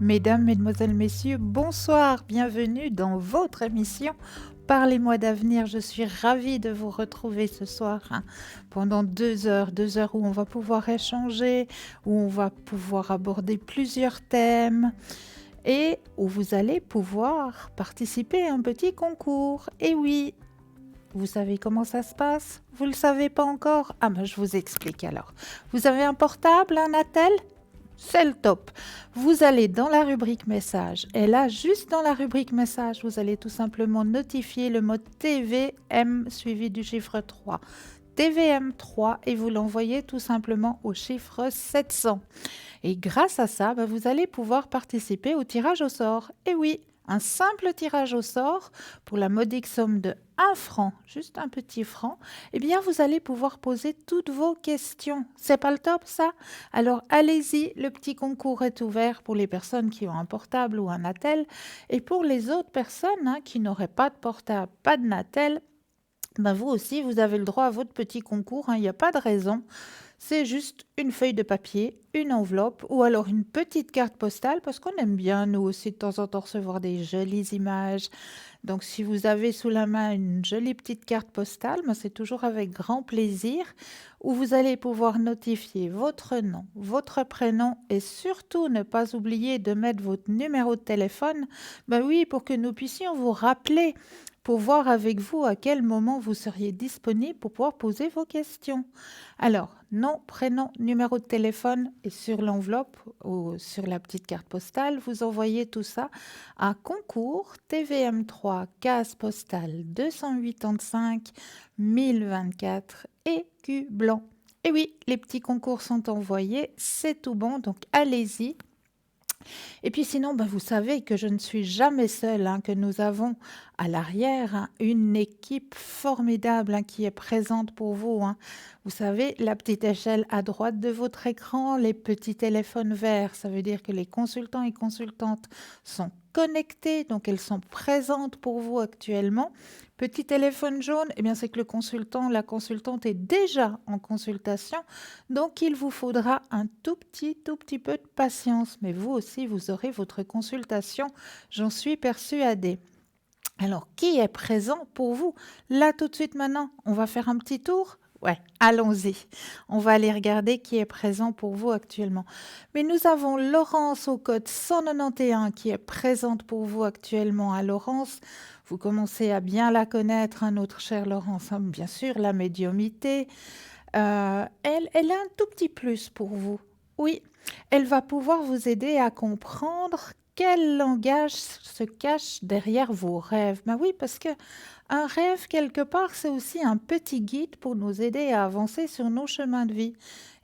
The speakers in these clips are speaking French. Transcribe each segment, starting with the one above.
Mesdames, Mesdemoiselles, Messieurs, bonsoir, bienvenue dans votre émission Parlez-moi d'avenir. Je suis ravie de vous retrouver ce soir pendant 2 heures où on va pouvoir échanger, où on va pouvoir aborder plusieurs thèmes et où vous allez pouvoir participer à un petit concours. Et oui, vous savez comment ça se passe? Vous ne le savez pas encore? Ah ben je vous explique alors. Vous avez un portable, un attel? C'est le top. Vous allez dans la rubrique message et là, juste dans la rubrique message, vous allez tout simplement notifier le mot TVM suivi du chiffre 3. TVM3 et vous l'envoyez tout simplement au chiffre 700. Et grâce à ça, vous allez pouvoir participer au tirage au sort. Et oui, un simple tirage au sort pour la modique somme de 1 franc, juste un petit franc, eh bien vous allez pouvoir poser toutes vos questions. C'est pas le top ça? Alors allez-y, le petit concours est ouvert pour les personnes qui ont un portable ou un attel et pour les autres personnes qui n'auraient pas de portable, pas de natel, vous aussi, vous avez le droit à votre petit concours, il n'y a pas de raison. C'est juste une feuille de papier, une enveloppe ou alors une petite carte postale parce qu'on aime bien, nous aussi, de temps en temps recevoir des jolies images. Donc, si vous avez sous la main une jolie petite carte postale, c'est toujours avec grand plaisir où vous allez pouvoir notifier votre nom, votre prénom et surtout ne pas oublier de mettre votre numéro de téléphone. Oui, pour que nous puissions vous rappeler pour voir avec vous à quel moment vous seriez disponible pour pouvoir poser vos questions. Alors, nom, prénom, numéro de téléphone et sur l'enveloppe ou sur la petite carte postale, vous envoyez tout ça à concours TVM3 case postale 285 1024 écu blanc. Et oui, les petits concours sont envoyés, c'est tout bon, donc allez-y. Et puis sinon, vous savez que je ne suis jamais seule, que nous avons à l'arrière une équipe formidable qui est présente pour vous. Vous savez, la petite échelle à droite de votre écran, les petits téléphones verts, ça veut dire que les consultants et consultantes sont connectés, donc elles sont présentes pour vous actuellement. Petit téléphone jaune, c'est que le consultant, la consultante est déjà en consultation, donc il vous faudra un tout petit peu de patience, mais vous aussi, vous aurez votre consultation, j'en suis persuadée. Alors, qui est présent pour vous? Là, tout de suite, maintenant, on va faire un petit tour? Ouais, allons-y. On va aller regarder qui est présent pour vous actuellement. Mais nous avons Laurence au code 191 qui est présente pour vous actuellement. À Laurence, vous commencez à bien la connaître, notre chère Laurence, bien sûr, la médiumité. Elle a un tout petit plus pour vous. Oui, elle va pouvoir vous aider à comprendre quel langage se cache derrière vos rêves. Oui, parce que un rêve, quelque part, c'est aussi un petit guide pour nous aider à avancer sur nos chemins de vie.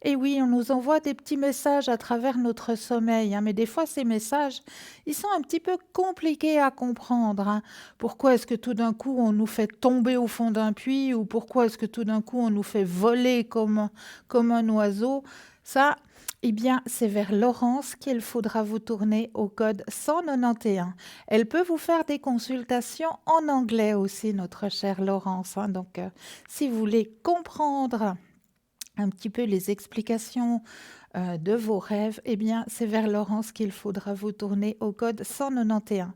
Et oui, on nous envoie des petits messages à travers notre sommeil, mais des fois, ces messages, ils sont un petit peu compliqués à comprendre. Pourquoi est-ce que tout d'un coup, on nous fait tomber au fond d'un puits ou pourquoi est-ce que tout d'un coup, on nous fait voler comme un oiseau? Ça, c'est vers Laurence qu'il faudra vous tourner au code 191. Elle peut vous faire des consultations en anglais aussi, notre chère Laurence. Donc, si vous voulez comprendre un petit peu les explications de vos rêves, c'est vers Laurence qu'il faudra vous tourner au code 191.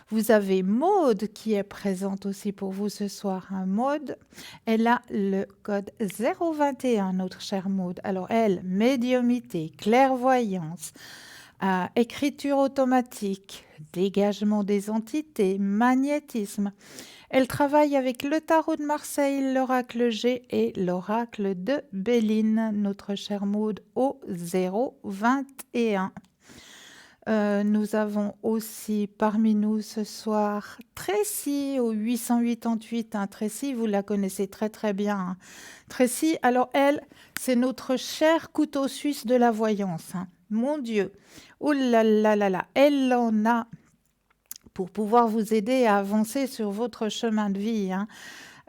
Vous avez Maude qui est présente aussi pour vous ce soir. Maude, elle a le code 021, notre chère Maude. Alors elle, médiumité, clairvoyance, écriture automatique, dégagement des entités, magnétisme. Elle travaille avec le tarot de Marseille, l'oracle G et l'oracle de Béline, notre chère Maude au 021. Nous avons aussi parmi nous ce soir Tracy au 888. Tracy, vous la connaissez très très bien. Tracy, alors elle, c'est notre cher couteau suisse de la voyance. Mon Dieu, oh là là là là, elle en a pour pouvoir vous aider à avancer sur votre chemin de vie.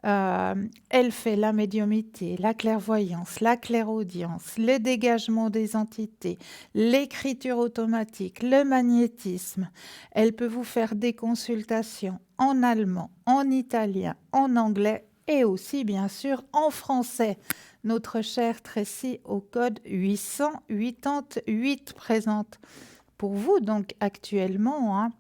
Elle fait la médiumité, la clairvoyance, la clairaudience, le dégagement des entités, l'écriture automatique, le magnétisme. Elle peut vous faire des consultations en allemand, en italien, en anglais et aussi bien sûr en français. Notre chère Tracy au code 888 présente pour vous, donc actuellement, hein.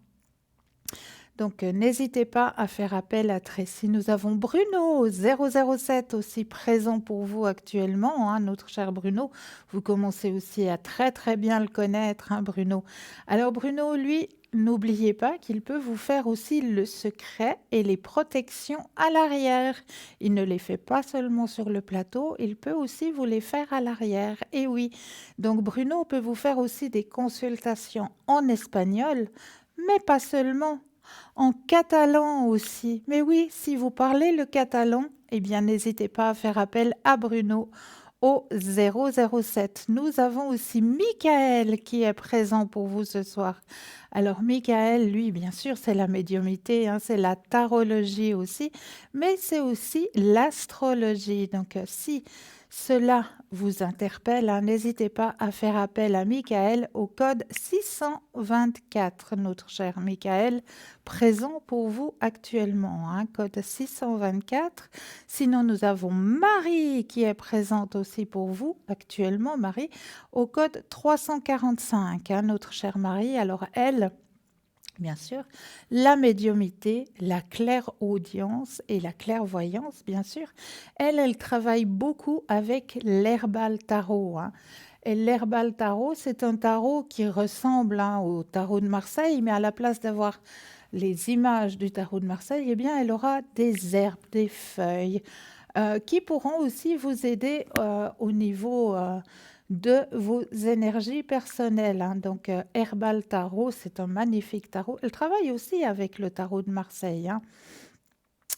Donc, n'hésitez pas à faire appel à Tracy. Nous avons Bruno 007 aussi présent pour vous actuellement, hein, notre cher Bruno. Vous commencez aussi à très très bien le connaître, hein, Bruno. Alors Bruno, lui, n'oubliez pas qu'il peut vous faire aussi le secret et les protections à l'arrière. Il ne les fait pas seulement sur le plateau, il peut aussi vous les faire à l'arrière. Et oui, donc Bruno peut vous faire aussi des consultations en espagnol, mais pas seulement. En catalan aussi. Mais oui, si vous parlez le catalan, eh bien n'hésitez pas à faire appel à Bruno au 007. Nous avons aussi Michael qui est présent pour vous ce soir. Alors Michael, lui, bien sûr, c'est la médiumnité, hein, c'est la tarologie aussi, mais c'est aussi l'astrologie. Donc si cela vous interpelle, hein, n'hésitez pas à faire appel à Michael au code 624, notre cher Michael, présent pour vous actuellement, hein, code 624. Sinon, nous avons Marie qui est présente aussi pour vous actuellement, Marie, au code 345, hein, notre chère Marie. Alors elle, bien sûr, la médiumité, la clairaudience et la clairvoyance, bien sûr. Elle travaille beaucoup avec l'herbal tarot, hein. Et l'herbal tarot, c'est un tarot qui ressemble, hein, au tarot de Marseille, mais à la place d'avoir les images du tarot de Marseille, eh bien, elle aura des herbes, des feuilles, qui pourront aussi vous aider au niveau de vos énergies personnelles, hein. Donc, Herbal Tarot, c'est un magnifique tarot. Elle travaille aussi avec le tarot de Marseille, hein.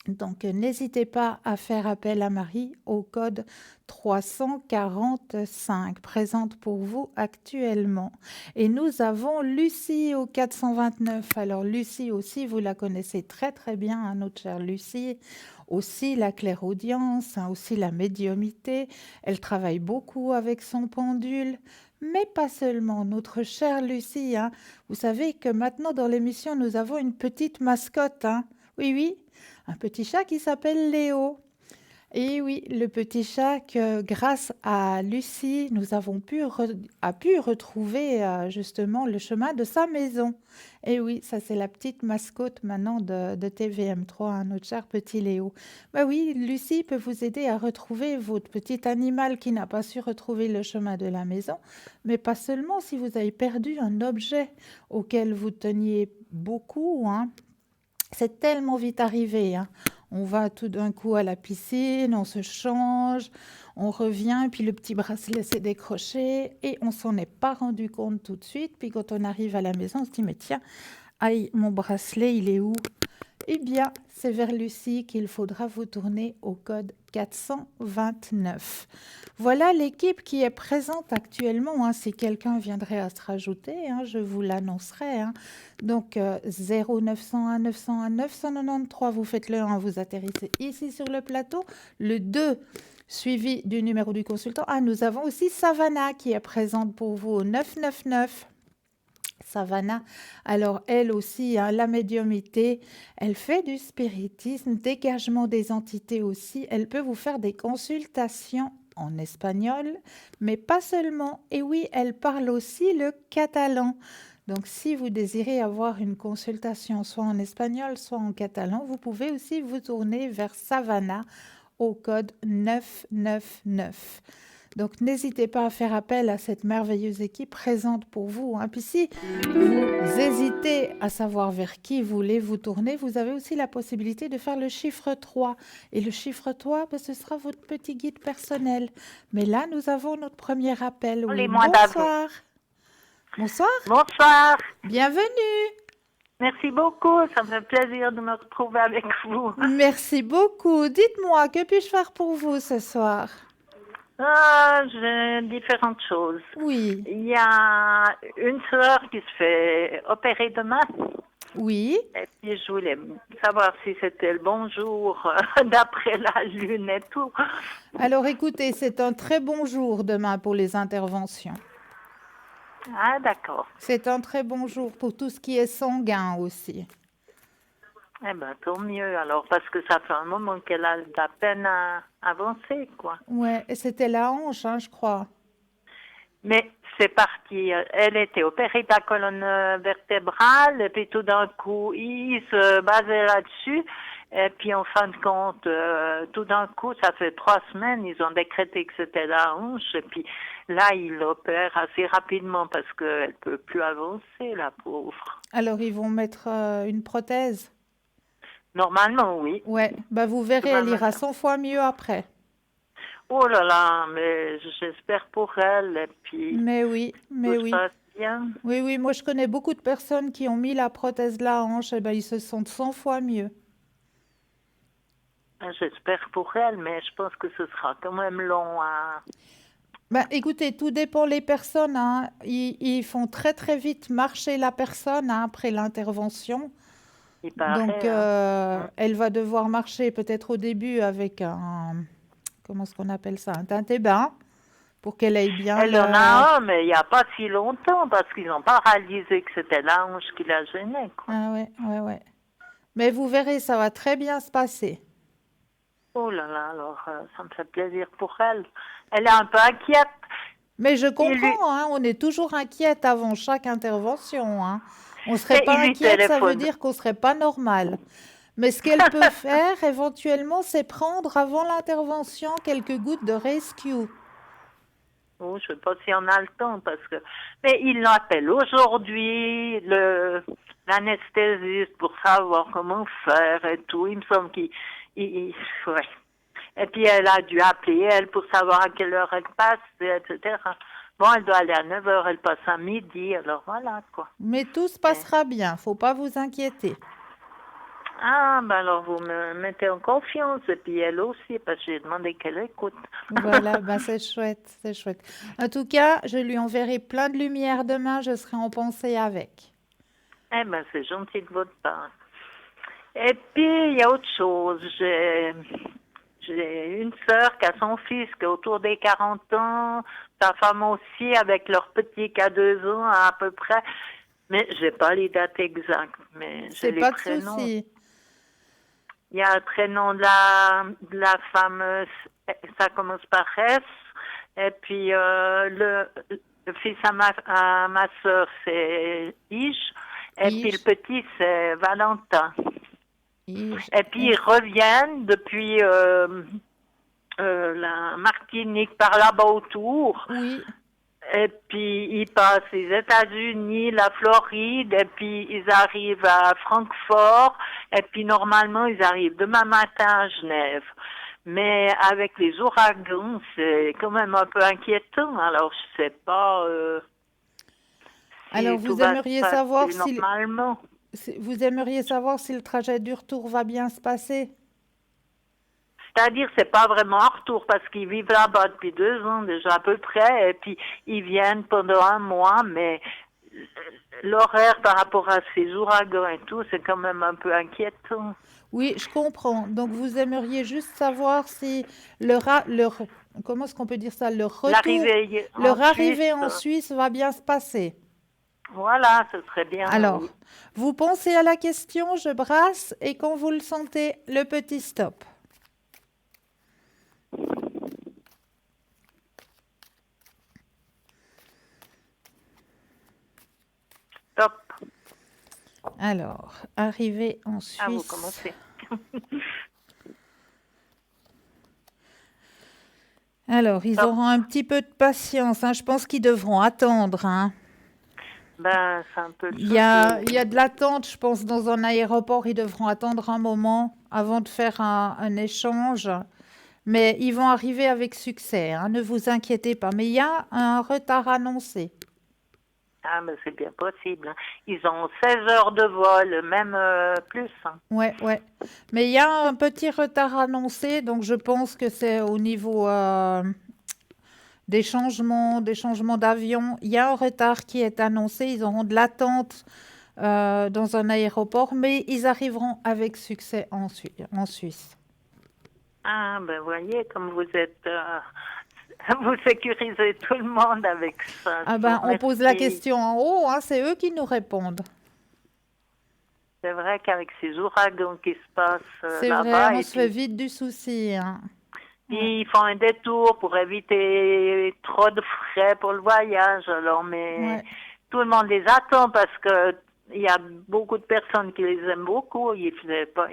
Donc, n'hésitez pas à faire appel à Marie au code 345, présente pour vous actuellement. Et nous avons Lucie au 429. Alors, Lucie aussi, vous la connaissez très très bien, hein, notre chère Lucie. Aussi la clairaudience, hein, aussi la médiumité. Elle travaille beaucoup avec son pendule. Mais pas seulement, notre chère Lucie, hein. Vous savez que maintenant dans l'émission, nous avons une petite mascotte, hein. Oui, oui, un petit chat qui s'appelle Léo. Et oui, le petit chat que grâce à Lucie, nous avons pu retrouver justement le chemin de sa maison. Et oui, ça c'est la petite mascotte maintenant de TVM3, hein, notre cher petit Léo. Bah oui, Lucie peut vous aider à retrouver votre petit animal qui n'a pas su retrouver le chemin de la maison, mais pas seulement si vous avez perdu un objet auquel vous teniez beaucoup, hein. C'est tellement vite arrivé, hein. On va tout d'un coup à la piscine, on se change, on revient, et puis le petit bracelet s'est décroché et on s'en est pas rendu compte tout de suite. Puis quand on arrive à la maison, on se dit, mais tiens, aïe, mon bracelet, il est où? Eh bien, c'est vers Lucie qu'il faudra vous tourner au code 429. Voilà l'équipe qui est présente actuellement, hein. Si quelqu'un viendrait à se rajouter, hein, je vous l'annoncerai, hein. Donc, 0901 901 993, vous faites le 1, vous atterrissez ici sur le plateau. Le 2, suivi du numéro du consultant. Ah, nous avons aussi Savannah qui est présente pour vous au 999. Savannah, alors elle aussi, hein, la médiumité, elle fait du spiritisme, dégagement des entités aussi. Elle peut vous faire des consultations en espagnol, mais pas seulement. Et oui, elle parle aussi le catalan. Donc, si vous désirez avoir une consultation soit en espagnol, soit en catalan, vous pouvez aussi vous tourner vers Savannah au code 999. Donc, n'hésitez pas à faire appel à cette merveilleuse équipe présente pour vous, hein. Puis si vous hésitez à savoir vers qui vous voulez vous tourner, vous avez aussi la possibilité de faire le chiffre 3. Et le chiffre 3, ben, ce sera votre petit guide personnel. Mais là, nous avons notre premier appel. Oui, bonsoir. Bonsoir. Bonsoir. Bienvenue. Merci beaucoup. Ça me fait plaisir de me retrouver avec vous. Merci beaucoup. Dites-moi, que puis-je faire pour vous ce soir? J'ai différentes choses. Oui. Il y a une sœur qui se fait opérer demain. Oui. Et puis je voulais savoir si c'était le bon jour d'après la lune et tout. Alors écoutez, c'est un très bon jour demain pour les interventions. Ah, d'accord. C'est un très bon jour pour tout ce qui est sanguin aussi. Eh bien, tant mieux alors, parce que ça fait un moment qu'elle a de la peine à avancer, quoi. Ouais, et c'était la hanche, hein, je crois. Mais c'est parti. Elle était opérée de la colonne vertébrale, et puis tout d'un coup, ils se basaient là-dessus. Et puis en fin de compte, tout d'un coup, ça fait 3 semaines, ils ont décrété que c'était la hanche. Et puis là, ils l'opèrent assez rapidement parce qu'elle peut plus avancer, la pauvre. Alors, ils vont mettre une prothèse. Normalement, oui. Ouais, bah vous verrez, Demain elle ira matin. 100 fois mieux après. Oh là là, mais j'espère pour elle. Et puis, Mais tout se oui. passe bien. Oui, oui, moi je connais beaucoup de personnes qui ont mis la prothèse de la hanche, et ben ils se sentent 100 fois mieux. J'espère pour elle, mais je pense que ce sera quand même long à Ben, écoutez, tout dépend les personnes, hein. Ils font très très vite marcher la personne hein, après l'intervention. y Donc, paraît, hein. Mm. elle va devoir marcher peut-être au début avec comment est-ce qu'on appelle ça? Un teinté-bain pour qu'elle aille bien Elle en le... a un, mais il n'y a pas si longtemps, parce qu'ils n'ont pas réalisé que c'était la hanche qui la gênait, quoi. Ah ouais, ouais, ouais. Mais vous verrez, ça va très bien se passer. Oh là là, alors ça me fait plaisir pour elle. Elle est un peu inquiète. Mais je Il lui, comprends, hein, on est toujours inquiète avant chaque intervention, hein. On serait mais pas il lui inquiète, ça veut téléphone. dire qu'on serait pas normal. Mais ce qu'elle peut faire éventuellement, c'est prendre avant l'intervention quelques gouttes de rescue. Oh, je ne sais pas si on a le temps, parce que... Mais il l'appelle aujourd'hui, l'anesthésiste, pour savoir comment faire et tout. Il me semble ouais. Et puis elle a dû appeler, elle, pour savoir à quelle heure elle passe, etc. Bon, elle doit aller à 9 heures, elle passe à midi, alors voilà, quoi. Mais tout se Mais- passera bien, faut pas vous inquiéter. Ah, ben alors vous me mettez en confiance, et puis elle aussi, parce que j'ai demandé qu'elle écoute. Voilà, ben c'est chouette, c'est chouette. En tout cas, je lui enverrai plein de lumière demain, je serai en pensée avec. Eh ben, c'est gentil de votre part. Et puis, il y a autre chose. J'ai une sœur qui a son fils qui est autour des 40 ans, sa femme aussi, avec leur petit qui a 2 ans à peu près. Mais j'ai pas les dates exactes, mais j'ai C'est les pas de prénoms. souci. Il y a le prénom de la femme, ça commence par S. Et puis le fils à ma sœur, c'est Ish. Et puis le Ish, petit, c'est Valentin. Ish, Et puis ils reviennent depuis la Martinique par là-bas autour. oui, Et puis ils passent les États-Unis, la Floride, et puis ils arrivent à Francfort. Et puis normalement ils arrivent demain matin à Genève. Mais avec les ouragans, c'est quand même un peu inquiétant. Alors je sais pas alors si tout vous va se aimeriez savoir passer si, normalement. vous aimeriez savoir si le trajet du retour va bien se passer? C'est-à-dire, c'est pas vraiment un retour parce qu'ils vivent là-bas depuis 2 ans déjà à peu près, et puis ils viennent pendant un mois, mais l'horaire par rapport à ces ouragans et tout, c'est quand même un peu inquiétant. Oui, je comprends. Donc vous aimeriez juste savoir si comment est-ce qu'on peut dire ça, L'arrivée en leur Suisse, arrivée en Suisse va bien se passer. voilà, ce serait bien, oui. Alors, vous pensez à la question, je brasse, et quand vous le sentez, le petit stop. Top. Alors, arrivée en À vous Suisse. commencer. Alors, ils Top. auront un petit peu de patience, hein. Je pense qu'ils devront attendre, hein. Ben, c'est un peu le Il y a souci. de l'attente, je pense, dans un aéroport. Ils devront attendre un moment avant de faire un échange. Mais ils vont arriver avec succès, hein, ne vous inquiétez pas. Mais il y a un retard annoncé. Ah, mais c'est bien possible, hein. Ils ont 16 heures de vol, même plus, hein. Ouais, ouais. Mais il y a un petit retard annoncé, donc je pense que c'est au niveau des changements d'avion. Il y a un retard qui est annoncé. Ils auront de l'attente dans un aéroport, mais ils arriveront avec succès en Suisse. Ah, ben voyez, comme vous êtes, vous sécurisez tout le monde avec ça. Ah Je vous ben, on pose la remercie. question en haut, hein, c'est eux qui nous répondent. C'est vrai qu'avec ces ouragans qui se passent C'est vrai, là-bas, on et se fait puis vite du souci, hein. Ouais, Ils font un détour pour éviter trop de frais pour le voyage. Alors, mais ouais. tout le monde les attend parce que il y a beaucoup de personnes qui les aiment beaucoup. Ils faisaient pas,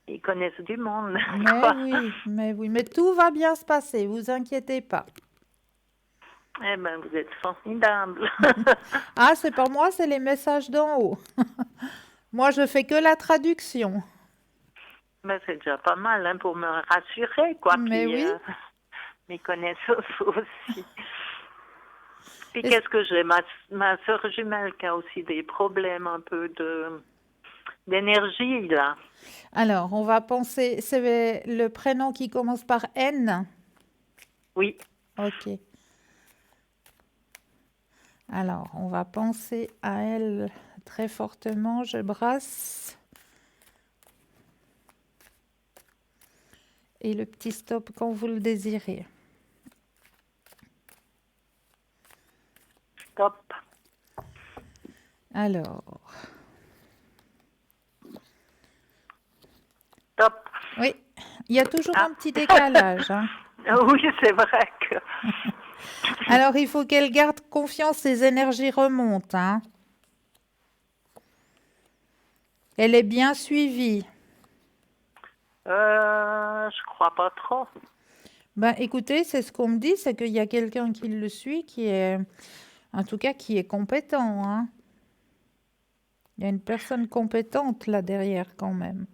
ils connaissent du monde, Mais quoi. oui, mais oui. Mais tout va bien se passer, vous inquiétez pas. Eh ben, vous êtes formidable. Ah, c'est pas moi, c'est les messages d'en haut. Moi, je fais que la traduction. Ben, c'est déjà pas mal, hein, pour me rassurer, quoi. Mais Puis, oui. mes connaissances aussi. Puis, Est-ce- qu'est-ce que j'ai? Ma soeur jumelle qui a aussi des problèmes un peu d'énergie, là. Alors, on va penser, c'est le prénom qui commence par N. Oui. Ok. Alors, on va penser à elle très fortement. Je brasse. Et le petit stop quand vous le désirez. Top. Alors, Top. oui, il y a toujours Ah. un petit décalage, hein. Oui, c'est vrai que... Alors, il faut qu'elle garde confiance, ses énergies remontent, hein. Elle est bien suivie. Je crois pas trop. Ben, écoutez, c'est ce qu'on me dit, c'est qu'il y a quelqu'un qui le suit, qui est, en tout cas, qui est compétent, hein. Il y a une personne compétente là derrière quand même.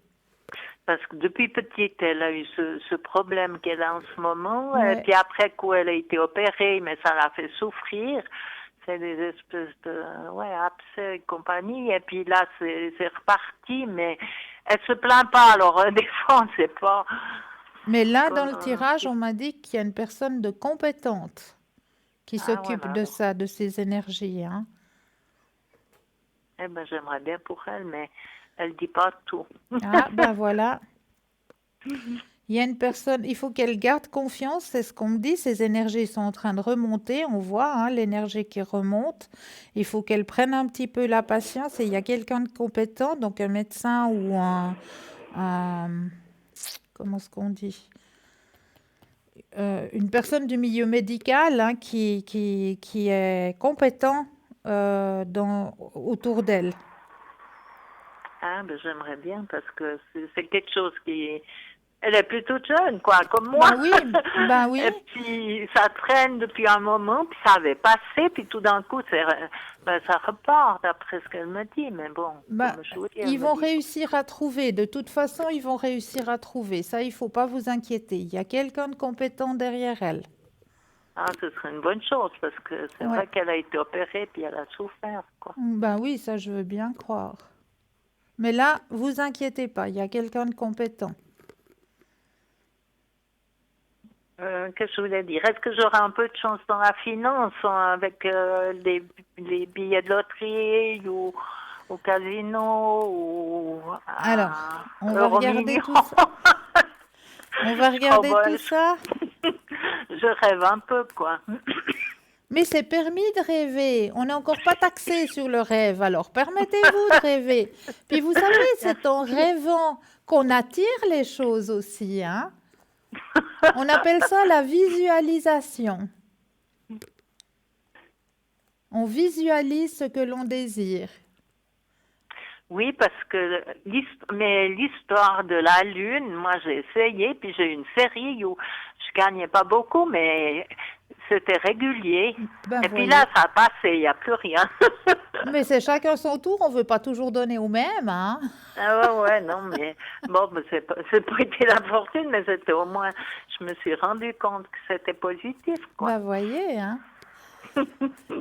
Parce que depuis petite, elle a eu ce problème qu'elle a en ce moment. Et Ouais, puis après coup, elle a été opérée, mais ça l'a fait souffrir. C'est des espèces de abcès et compagnie. Et puis là, c'est reparti, mais elle se plaint pas. Alors, des fois, on sait pas mais là, dans le comment... tirage, on m'a dit qu'il y a une personne de compétente qui Ah, s'occupe voilà. de Alors. ça, de ses énergies, hein. Eh ben, j'aimerais bien pour elle, mais elle dit pas tout. Ah, ben voilà. Il y a une personne, il faut qu'elle garde confiance, c'est ce qu'on me dit, ses énergies sont en train de remonter, on voit hein, l'énergie qui remonte. Il faut qu'elle prenne un petit peu la patience et il y a quelqu'un de compétent, donc un médecin ou comment est-ce qu'on dit? Une personne du milieu médical hein, qui est compétent autour d'elle. Ah, ben, j'aimerais bien parce que c'est quelque chose qui... Elle est plutôt jeune, quoi, comme moi. Ben oui, ben oui. Et puis, ça traîne depuis un moment, puis ça avait passé, puis tout d'un coup, ça repart, d'après ce qu'elle me dit. Mais bon, Ben, comme je vous dis, elle ils me vont dit... réussir à trouver. De toute façon, ils vont réussir à trouver. Ça, il faut pas vous inquiéter. Il y a quelqu'un de compétent derrière elle. Ah, ce serait une bonne chose, parce que c'est Ouais. vrai qu'elle a été opérée, puis elle a souffert, quoi. Ben oui, ça, je veux bien croire. Mais là, vous inquiétez pas. Il y a quelqu'un de compétent. Qu'est-ce que je voulais dire? Est-ce que j'aurai un peu de chance dans la finance hein, avec les billets de loterie ou au casino ou Alors, à on va regarder Euromillions? tout ça. On va Je crois, regarder tout ça. je rêve un peu, quoi. Mais c'est permis de rêver. On n'est encore pas taxé sur le rêve. Alors, permettez-vous de rêver. Puis, vous savez, c'est en rêvant qu'on attire les choses aussi, hein. On appelle ça la visualisation. On visualise ce que l'on désire. Oui, parce que l'histoire de la Lune, moi j'ai essayé, puis j'ai eu une série où je gagnais pas beaucoup, mais c'était régulier. Ben Et puis là, voyez. ça a passé, il n'y a plus rien. Mais c'est chacun son tour, on ne veut pas toujours donner au même, hein. Ah ouais, non, mais bon, ben, c'est pas été la fortune, mais c'était au moins, je me suis rendu compte que c'était positif, quoi. Ben voyez, hein.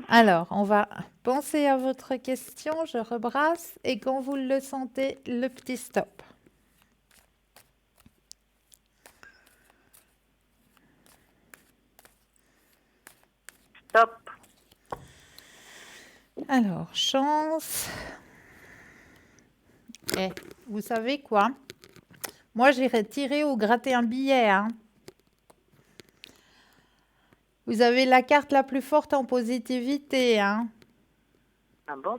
Alors, on va penser à votre question, je rebrasse et quand vous le sentez, le petit stop. Top. Alors, chance. Eh, vous savez quoi? Moi, j'irai tirer ou gratter un billet, hein. Vous avez la carte la plus forte en positivité, hein. Ah bon?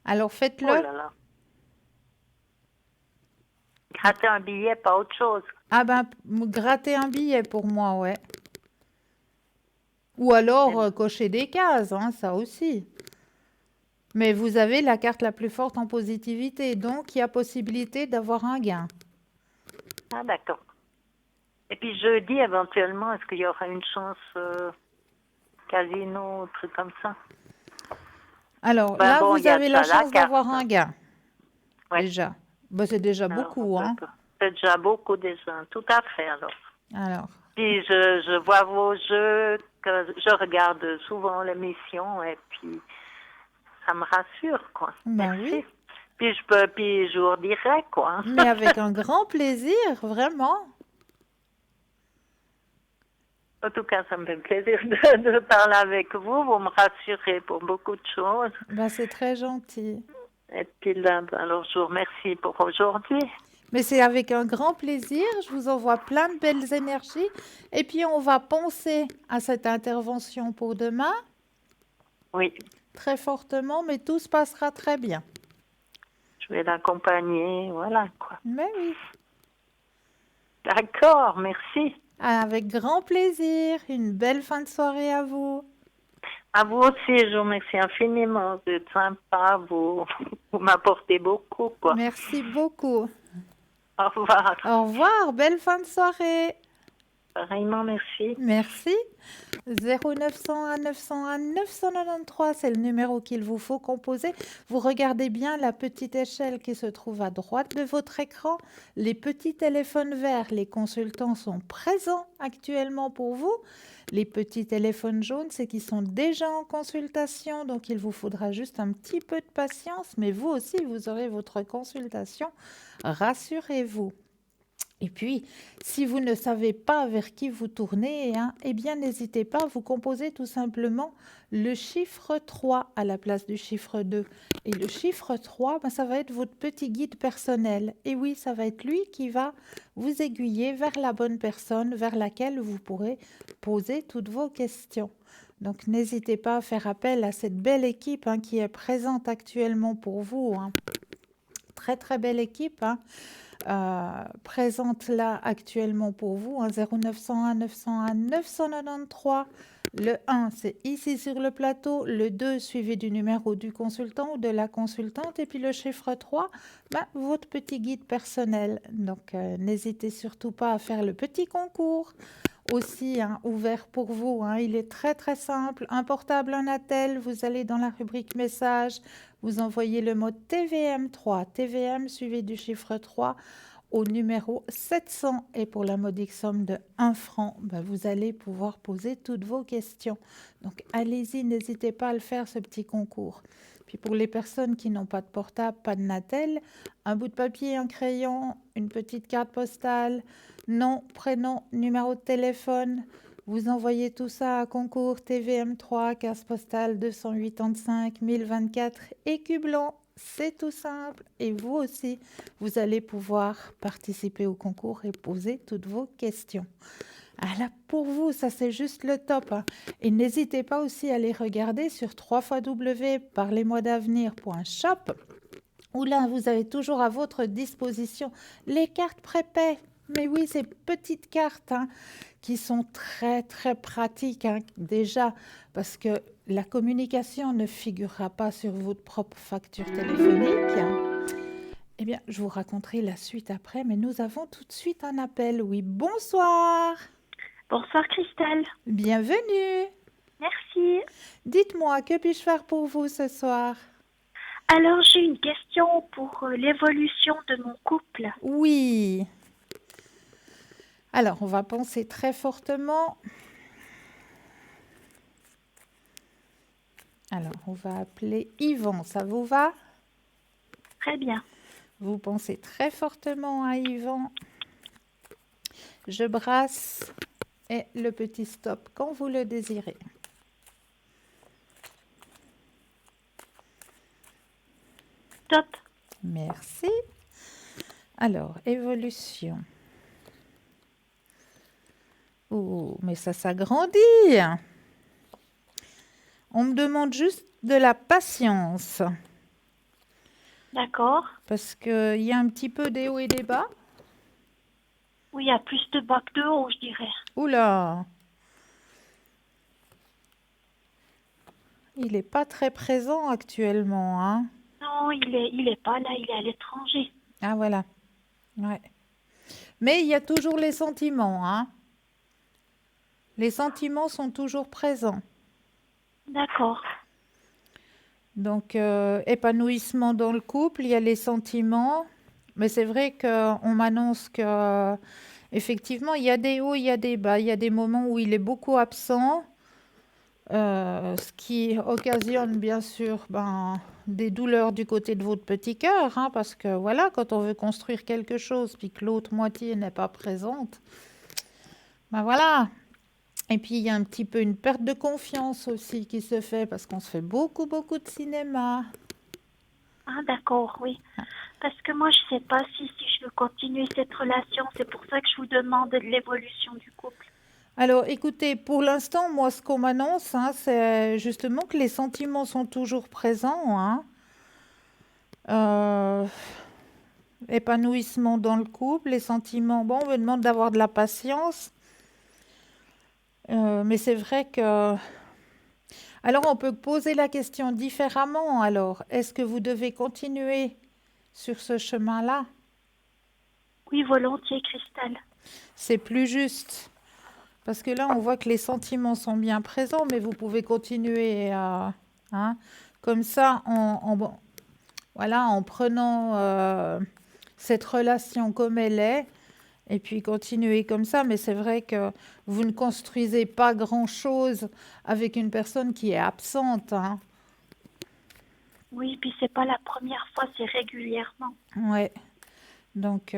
Alors Oh faites-le. là là. Gratter un billet, pas autre chose. Ah ben, gratter un billet pour moi, ouais. Ou alors cocher des cases, hein, ça aussi. Mais vous avez la carte la plus forte en positivité, donc il y a possibilité d'avoir un gain. Ah, d'accord. Et puis jeudi, éventuellement, est-ce qu'il y aura une chance casino, truc comme ça? Alors Ben là, bon, il vous y a avez la déjà la chance d'avoir carte. un gain, Ouais. déjà. Ben, c'est déjà Alors, beaucoup, hein. c'est déjà beaucoup déjà. Tout à fait, alors. Alors, Puis je vois vos jeux, que je regarde souvent l'émission et puis ça me rassure, quoi. ben oui, Merci. Puis je vous redirai, quoi. mais avec un grand plaisir, vraiment. En tout cas, ça me fait plaisir de parler avec vous. Vous me rassurez pour beaucoup de choses. Ben, c'est très gentil. Et puis là, alors je vous remercie pour aujourd'hui. Mais c'est avec un grand plaisir. Je vous envoie plein de belles énergies. Et puis, on va penser à cette intervention pour demain, Oui, très fortement, mais tout se passera très bien. je vais l'accompagner, voilà, quoi. Mais oui, D'accord, merci. avec grand plaisir. Une belle fin de soirée à vous. À vous aussi, je vous remercie infiniment. Vous êtes sympa, vous m'apportez beaucoup, quoi. Merci beaucoup. Au revoir. Au revoir, belle fin de soirée. Pareillement, merci. Merci. 0901 901 993, c'est le numéro qu'il vous faut composer. Vous regardez bien la petite échelle qui se trouve à droite de votre écran. Les petits téléphones verts, les consultants sont présents actuellement pour vous. Les petits téléphones jaunes, c'est qu'ils sont déjà en consultation, donc il vous faudra juste un petit peu de patience, mais vous aussi, vous aurez votre consultation. Rassurez-vous. Et puis, si vous ne savez pas vers qui vous tournez, hein, eh bien, n'hésitez pas, vous composez tout simplement le chiffre 3 à la place du chiffre 2. Et le chiffre 3, ben, ça va être votre petit guide personnel. Et oui, ça va être lui qui va vous aiguiller vers la bonne personne, vers laquelle vous pourrez poser toutes vos questions. Donc, n'hésitez pas à faire appel à cette belle équipe, hein, qui est présente actuellement pour vous, hein. Très, très belle équipe, hein. Présente là actuellement pour vous, hein, 0901 901 993. Le 1, c'est ici sur le plateau. Le 2, suivi du numéro du consultant ou de la consultante. Et puis le chiffre 3, ben, votre petit guide personnel. Donc, n'hésitez surtout pas à faire le petit concours. Aussi, hein, ouvert pour vous, hein. Il est très très simple. Un portable, un attel. Vous allez dans la rubrique message. Vous envoyez le mot TVM3, TVM suivi du chiffre 3 au numéro 700 et pour la modique somme de 1 franc, ben vous allez pouvoir poser toutes vos questions. Donc allez-y, n'hésitez pas à le faire ce petit concours. Puis pour les personnes qui n'ont pas de portable, pas de Natel, un bout de papier, un crayon, une petite carte postale, nom, prénom, numéro de téléphone. Vous envoyez tout ça à concours TVM3, case postale 285 1024, écu blanc. C'est tout simple. Et vous aussi, vous allez pouvoir participer au concours et poser toutes vos questions. Alors pour vous, ça c'est juste le top, hein. Et n'hésitez pas aussi à aller regarder sur www.parlesmoisdavenir.shop où là, vous avez toujours à votre disposition les cartes prépaies. Mais oui, ces petites cartes, hein, qui sont très, très pratiques, hein, déjà, parce que la communication ne figurera pas sur votre propre facture téléphonique, hein. Eh bien, je vous raconterai la suite après, mais nous avons tout de suite un appel. Oui, bonsoir. Bonsoir Christelle. Bienvenue. Merci. Dites-moi, que puis-je faire pour vous ce soir? Alors j'ai une question pour l'évolution de mon couple. Oui. Alors, on va penser très fortement. Alors, on va appeler Yvan, ça vous va? Très bien. Vous pensez très fortement à Yvan. Je brasse et le petit stop quand vous le désirez. Top. Merci. Alors, évolution. Oh, mais ça s'agrandit. On me demande juste de la patience. D'accord. Parce qu'il y a un petit peu des hauts et des bas. Oui, à plus de bas que de haut, je dirais. Oula, il n'est pas très présent actuellement, hein? Non, il est pas là, il est à l'étranger. Ah voilà, ouais. Mais il y a toujours les sentiments, hein? Les sentiments sont toujours présents. D'accord. Donc, épanouissement dans le couple, il y a les sentiments. Mais c'est vrai qu'on m'annonce que, effectivement, il y a des hauts, il y a des bas. Il y a des moments où il est beaucoup absent, ce qui occasionne bien sûr des douleurs du côté de votre petit cœur, hein, parce que voilà, quand on veut construire quelque chose, puis que l'autre moitié n'est pas présente, ben voilà. Et puis il y a un petit peu une perte de confiance aussi qui se fait, parce qu'on se fait beaucoup, beaucoup de cinéma. Ah, d'accord, oui. Parce que moi, je sais pas si je veux continuer cette relation. C'est pour ça que je vous demande de l'évolution du couple. Alors, écoutez, pour l'instant, moi, ce qu'on m'annonce, hein, c'est justement que les sentiments sont toujours présents, hein. Euh, épanouissement dans le couple, les sentiments. Bon, on me demande d'avoir de la patience, mais c'est vrai que... Alors, on peut poser la question différemment. Alors, est-ce que vous devez continuer sur ce chemin-là? Oui, volontiers, Cristal. C'est plus juste. Parce que là, on voit que les sentiments sont bien présents, mais vous pouvez continuer à... hein, comme ça, voilà, en prenant cette relation comme elle est, et puis continuer comme ça. Mais c'est vrai que vous ne construisez pas grand-chose avec une personne qui est absente, hein. Oui, puis c'est pas la première fois, c'est régulièrement. Ouais. Donc,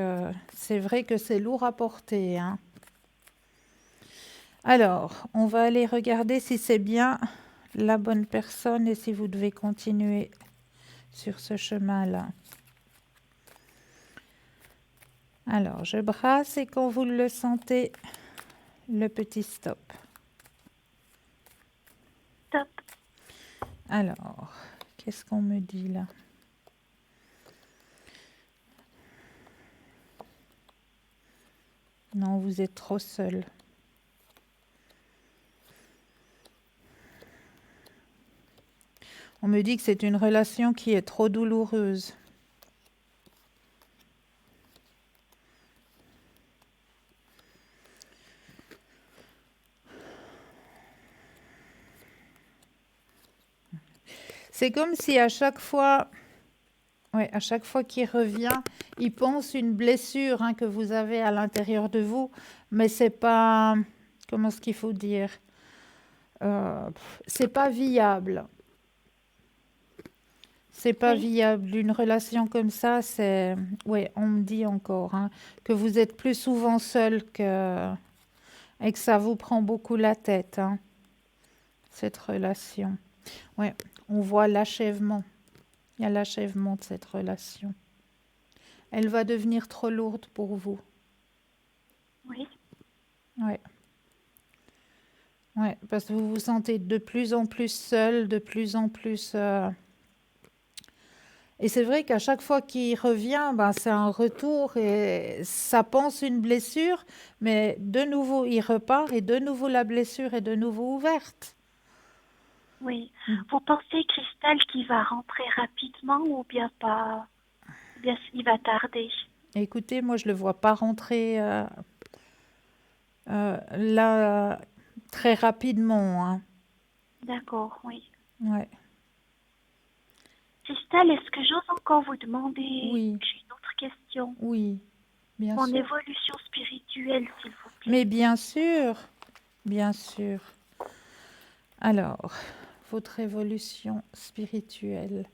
c'est vrai que c'est lourd à porter, hein. Alors, on va aller regarder si c'est bien la bonne personne et si vous devez continuer sur ce chemin-là. Alors, je brasse et quand vous le sentez, le petit stop. Top. Alors, qu'est-ce qu'on me dit là? Non, vous êtes trop seul. On me dit que c'est une relation qui est trop douloureuse. C'est comme si à chaque fois, ouais, à chaque fois qu'il revient, il pense une blessure, hein, que vous avez à l'intérieur de vous, mais c'est pas, comment ce qu'il faut dire, c'est pas viable. C'est pas Oui, viable. Une relation comme ça, c'est, ouais, on me dit encore, hein, que vous êtes plus souvent seul et que ça vous prend beaucoup la tête, hein, cette relation. Ouais, on voit l'achèvement. Il y a l'achèvement de cette relation. Elle va devenir trop lourde pour vous. oui, Ouais, ouais, parce que vous vous sentez de plus en plus seul, de plus en plus. Et c'est vrai qu'à chaque fois qu'il revient, ben, c'est un retour et ça pense une blessure, mais de nouveau il repart et de nouveau la blessure est de nouveau ouverte. oui. Vous pensez, Cristal, qu'il va rentrer rapidement ou bien pas? Ou bien il va tarder? Écoutez, moi je le vois pas rentrer là très rapidement, hein. D'accord, oui. Ouais, Cristal, est-ce que j'ose encore vous demander, oui, j'ai une autre question, oui, bien mon sûr. évolution spirituelle, s'il vous plaît? Mais bien sûr, bien sûr. Alors, votre évolution spirituelle.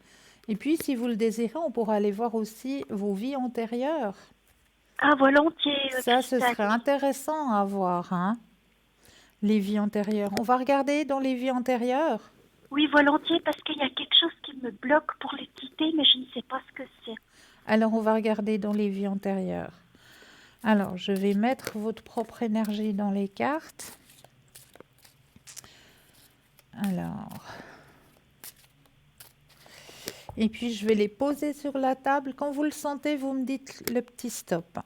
Et puis, si vous le désirez, on pourra aller voir aussi vos vies antérieures. Ah, volontiers, Ça, ce Cristal, serait oui. intéressant à voir, hein, les vies antérieures. On va regarder dans les vies antérieures. Oui, volontiers, parce qu'il y a quelque chose qui me bloque pour les quitter, mais je ne sais pas ce que c'est. Alors, on va regarder dans les vies antérieures. Alors, je vais mettre votre propre énergie dans les cartes. Alors, et puis je vais les poser sur la table. Quand vous le sentez, vous me dites le petit stop.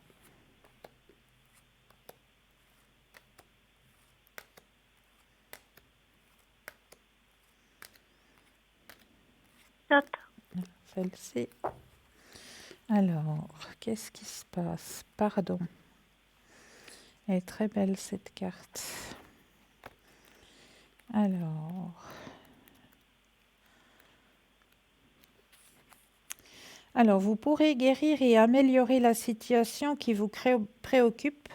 Top. Celle-ci. Alors, qu'est-ce qui se passe? Pardon. Elle est très belle cette carte. Alors, vous pourrez guérir et améliorer la situation qui vous préoccupe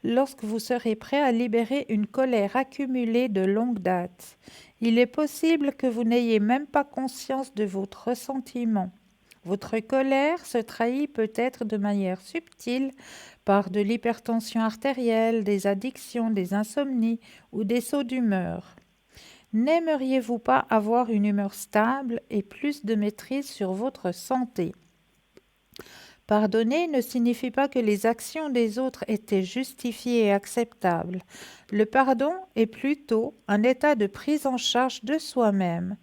lorsque vous serez prêt à libérer une colère accumulée de longue date. Il est possible que vous n'ayez même pas conscience de votre ressentiment. Votre colère se trahit peut-être de manière subtile par de l'hypertension artérielle, des addictions, des insomnies ou des sauts d'humeur. N'aimeriez-vous pas avoir une humeur stable et plus de maîtrise sur votre santé? Pardonner ne signifie pas que les actions des autres étaient justifiées et acceptables. Le pardon est plutôt un état de prise en charge de soi-même.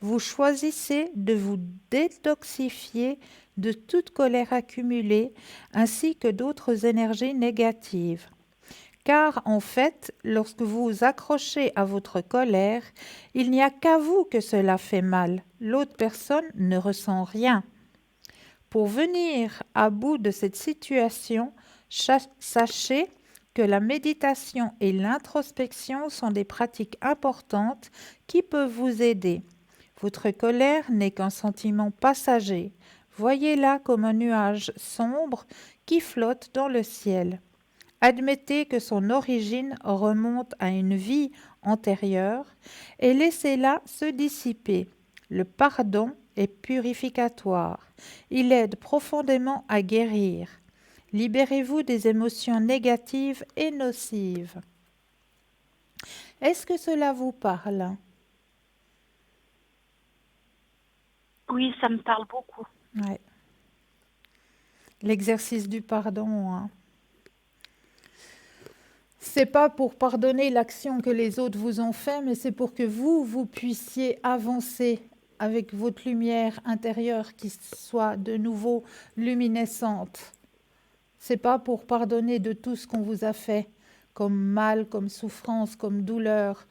Vous choisissez de vous détoxifier de toute colère accumulée ainsi que d'autres énergies négatives. Car en fait, lorsque vous vous accrochez à votre colère, il n'y a qu'à vous que cela fait mal. L'autre personne ne ressent rien. Pour venir à bout de cette situation, sachez que la méditation et l'introspection sont des pratiques importantes qui peuvent vous aider. Votre colère n'est qu'un sentiment passager. Voyez-la comme un nuage sombre qui flotte dans le ciel. Admettez que son origine remonte à une vie antérieure et laissez-la se dissiper. Le pardon est purificatoire. Il aide profondément à guérir. Libérez-vous des émotions négatives et nocives. Est-ce que cela vous parle? Oui, ça me parle beaucoup. Ouais. L'exercice du pardon, hein. C'est pas pour pardonner l'action que les autres vous ont fait, mais c'est pour que vous puissiez avancer avec votre lumière intérieure qui soit de nouveau luminescente. C'est pas pour pardonner de tout ce qu'on vous a fait, comme mal, comme souffrance, comme douleur.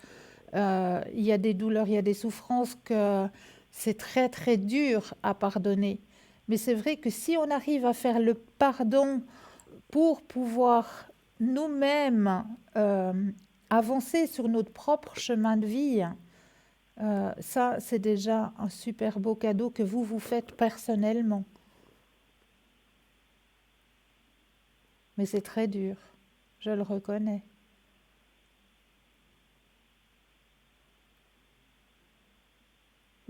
Il y a des douleurs, il y a des souffrances que c'est très très dur à pardonner. Mais c'est vrai que si on arrive à faire le pardon pour pouvoir nous-mêmes avancer sur notre propre chemin de vie, ça c'est déjà un super beau cadeau que vous faites personnellement. Mais c'est très dur, je le reconnais.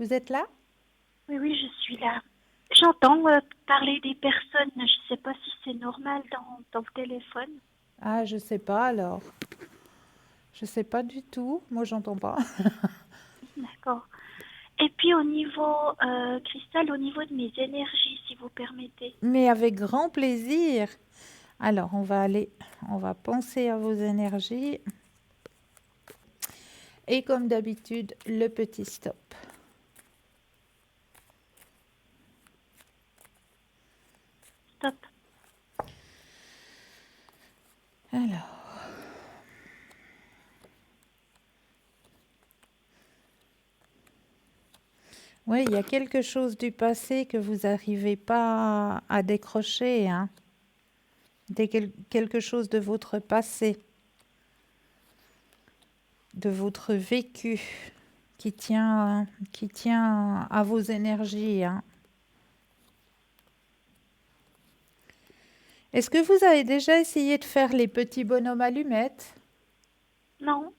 Vous êtes là? Oui, oui, je suis là. J'entends parler des personnes. Je ne sais pas si c'est normal dans le téléphone. Ah, je sais pas alors. Je sais pas du tout. Moi, j'entends pas. D'accord. Et puis au niveau, Cristal, au niveau de mes énergies, si vous permettez. Mais avec grand plaisir. Alors, on va penser à vos énergies. Et comme d'habitude, le petit stop. Stop. Alors. Oui, il y a quelque chose du passé que vous n'arrivez pas à décrocher, hein. Quelque chose de votre passé, de votre vécu qui tient à vos énergies, hein. Est-ce que vous avez déjà essayé de faire les petits bonhommes allumettes? Non.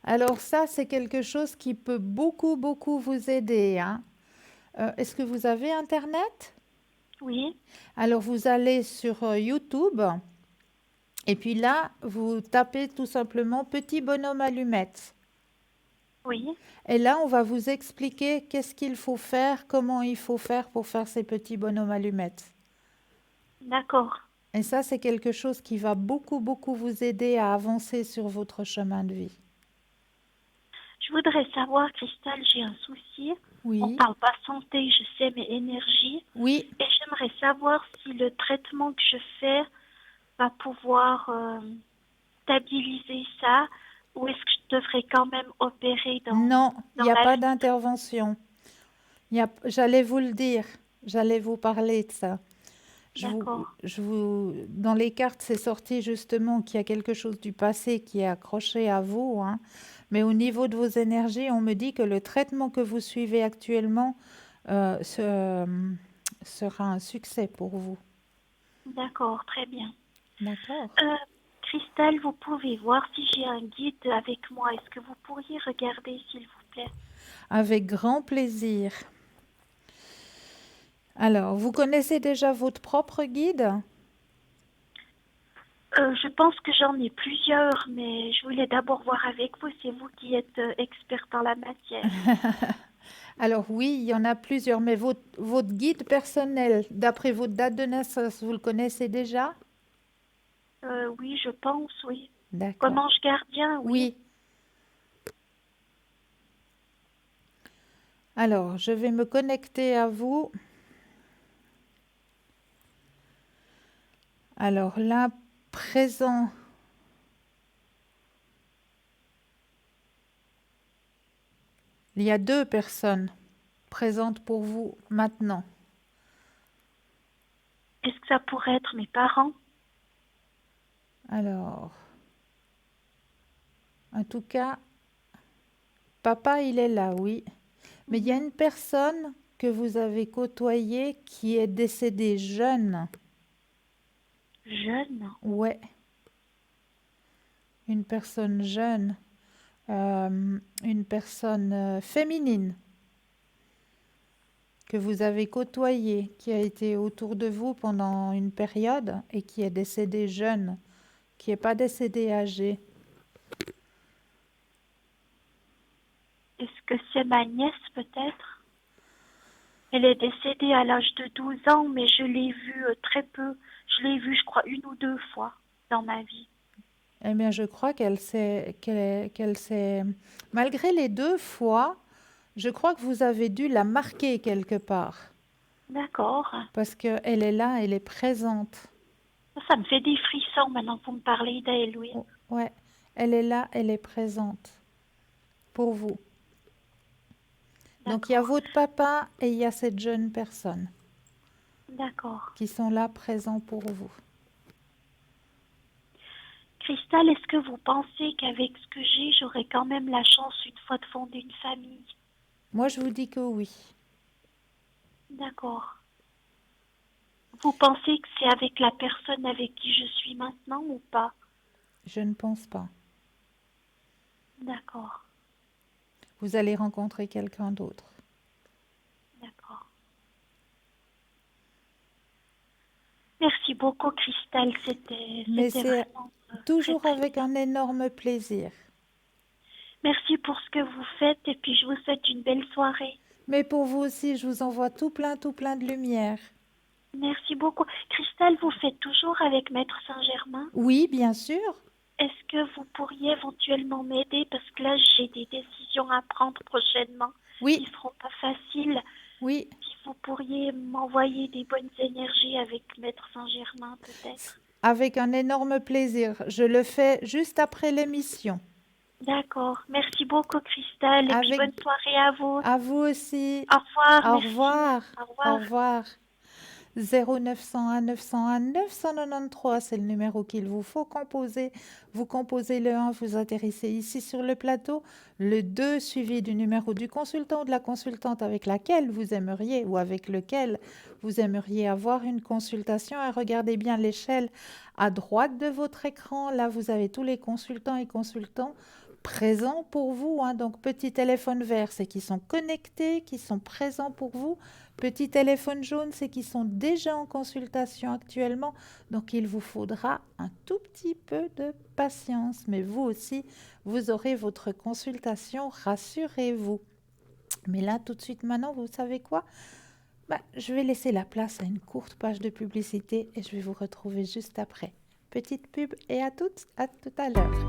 Alors ça, c'est quelque chose qui peut beaucoup, beaucoup vous aider, hein. Est-ce que vous avez Internet? Oui. Alors vous allez sur YouTube et puis là, vous tapez tout simplement petit bonhomme allumette. Oui. Et là, on va vous expliquer qu'est-ce qu'il faut faire, comment il faut faire pour faire ces petits bonhommes allumettes. D'accord. Et ça, c'est quelque chose qui va beaucoup, beaucoup vous aider à avancer sur votre chemin de vie. Je voudrais savoir, Cristal, j'ai un souci. On ne Oui, parle pas santé, je sais, mais énergie. oui. Et j'aimerais savoir si le traitement que je fais va pouvoir stabiliser ça, ou est-ce que je devrais quand même opérer Non, il dans n'y a la pas vie? d'intervention. J'allais vous le dire, j'allais vous parler de ça. D'accord. Dans les cartes, c'est sorti justement qu'il y a quelque chose du passé qui est accroché à vous, hein. Mais au niveau de vos énergies, on me dit que le traitement que vous suivez actuellement euh, se- euh, sera un succès pour vous. D'accord, très bien. D'accord? Euh, Christelle, vous pouvez voir si j'ai un guide avec moi. Est-ce que vous pourriez regarder, s'il vous plaît? Avec grand plaisir. Alors, vous connaissez déjà votre propre guide? Je pense que j'en ai plusieurs, mais je voulais d'abord voir avec vous. C'est vous qui êtes experte en la matière. Alors oui, il y en a plusieurs, mais votre guide personnel, d'après votre date de naissance, vous le connaissez déjà? Oui, je pense, oui. Comme D'accord. ange gardien, oui. Oui. Alors, je vais me connecter à vous. Alors là, présent, il y a 2 personnes présentes pour vous maintenant. Est-ce que ça pourrait être mes parents? Alors, en tout cas, papa, il est là, oui. Mais il y a une personne que vous avez côtoyée qui est décédée jeune. Jeune? Ouais, une personne jeune, une personne féminine que vous avez côtoyée, qui a été autour de vous pendant une période et qui est décédée jeune, qui n'est pas décédée âgée. Est-ce que c'est ma nièce, peut-être? Elle est décédée à l'âge de 12 ans, mais je l'ai vue très peu. Je l'ai vue, je crois, 1 ou 2 fois dans ma vie. Eh bien, je crois malgré les 2 fois, je crois que vous avez dû la marquer quelque part, D'accord. parce qu'elle est là, elle est présente. Ça me fait des frissons maintenant que vous me parlez d'elle, oui. Ouais, elle est là, elle est présente pour vous. Donc il y a D'accord. votre papa et il y a cette jeune personne D'accord. qui sont là présents pour vous. Cristal, est-ce que vous pensez qu'avec ce que j'ai, j'aurai quand même la chance une fois de fonder une famille? Moi, je vous dis que oui. D'accord. Vous pensez que c'est avec la personne avec qui je suis maintenant ou pas? Je ne pense pas. D'accord. Vous allez rencontrer quelqu'un d'autre. D'accord. Merci beaucoup, Cristal. Mais C'était c'est vraiment très, toujours très avec bien. un énorme plaisir. Merci pour ce que vous faites et puis je vous souhaite une belle soirée. Mais pour vous aussi, je vous envoie tout plein de lumière. Merci beaucoup. Cristal, vous faites toujours avec Maître Saint-Germain? Oui, bien sûr. Est-ce que vous pourriez éventuellement m'aider parce que là, j'ai des décisions à prendre prochainement qui Oui, ne seront pas faciles. oui. Si vous pourriez m'envoyer des bonnes énergies avec Maître Saint-Germain, peut-être. Avec un énorme plaisir. Je le fais juste après l'émission. D'accord. Merci beaucoup, Cristal. Et puis, Avec bonne soirée à vous. à vous aussi. Au revoir. Au Merci. revoir. Au Au revoir. revoir. 0901 901 993, c'est le numéro qu'il vous faut composer. Vous composez le 1, vous atterrissez ici sur le plateau. Le 2 suivi du numéro du consultant ou de la consultante avec laquelle vous aimeriez ou avec lequel vous aimeriez avoir une consultation. Et regardez bien l'échelle à droite de votre écran. Là, vous avez tous les consultants et consultants présents pour vous, hein. Donc, petit téléphone vert, c'est qui sont connectés, qui sont présents pour vous. Petit téléphone jaune, c'est qu'ils sont déjà en consultation actuellement, donc il vous faudra un tout petit peu de patience. Mais vous aussi, vous aurez votre consultation, rassurez-vous. Mais là, tout de suite, maintenant, vous savez quoi? Je vais laisser la place à une courte page de publicité et je vais vous retrouver juste après. Petite pub et à tout à l'heure.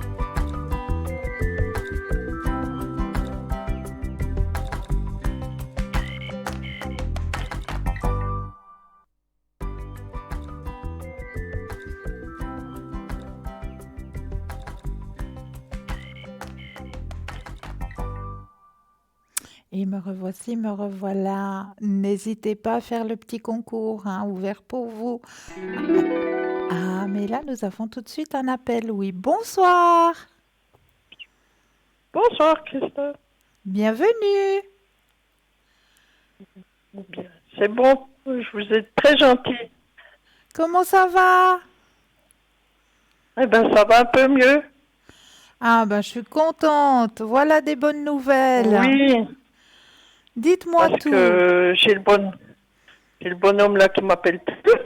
Et me revoici, me revoilà. N'hésitez pas à faire le petit concours, hein, ouvert pour vous. Ah, mais là, nous avons tout de suite un appel. Oui, bonsoir. Bonsoir Christophe. Bienvenue. Bien. C'est bon, je vous ai très gentil. Comment ça va? Eh ben ça va un peu mieux. Ah, ben, je suis contente. Voilà des bonnes nouvelles. Oui, Dites-moi parce tout. que j'ai le bonhomme là qui m'appelle plus.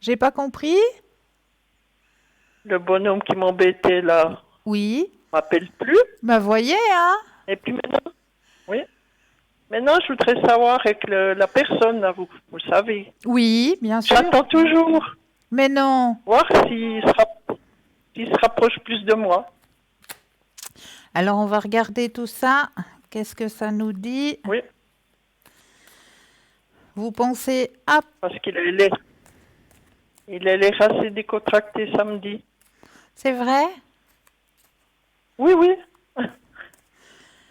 J'ai pas compris? Le bonhomme qui m'embêtait là Oui. m'appelle plus. Ben, voyez, hein? Et puis maintenant, oui. Maintenant, je voudrais savoir avec la personne là, vous savez. Oui, bien sûr. J'attends toujours Mais non. voir s'il se rapproche plus de moi. Alors, on va regarder tout ça. Qu'est-ce que ça nous dit? Oui, Vous pensez à... parce il a l'air assez décontracté samedi. C'est vrai? Oui, oui.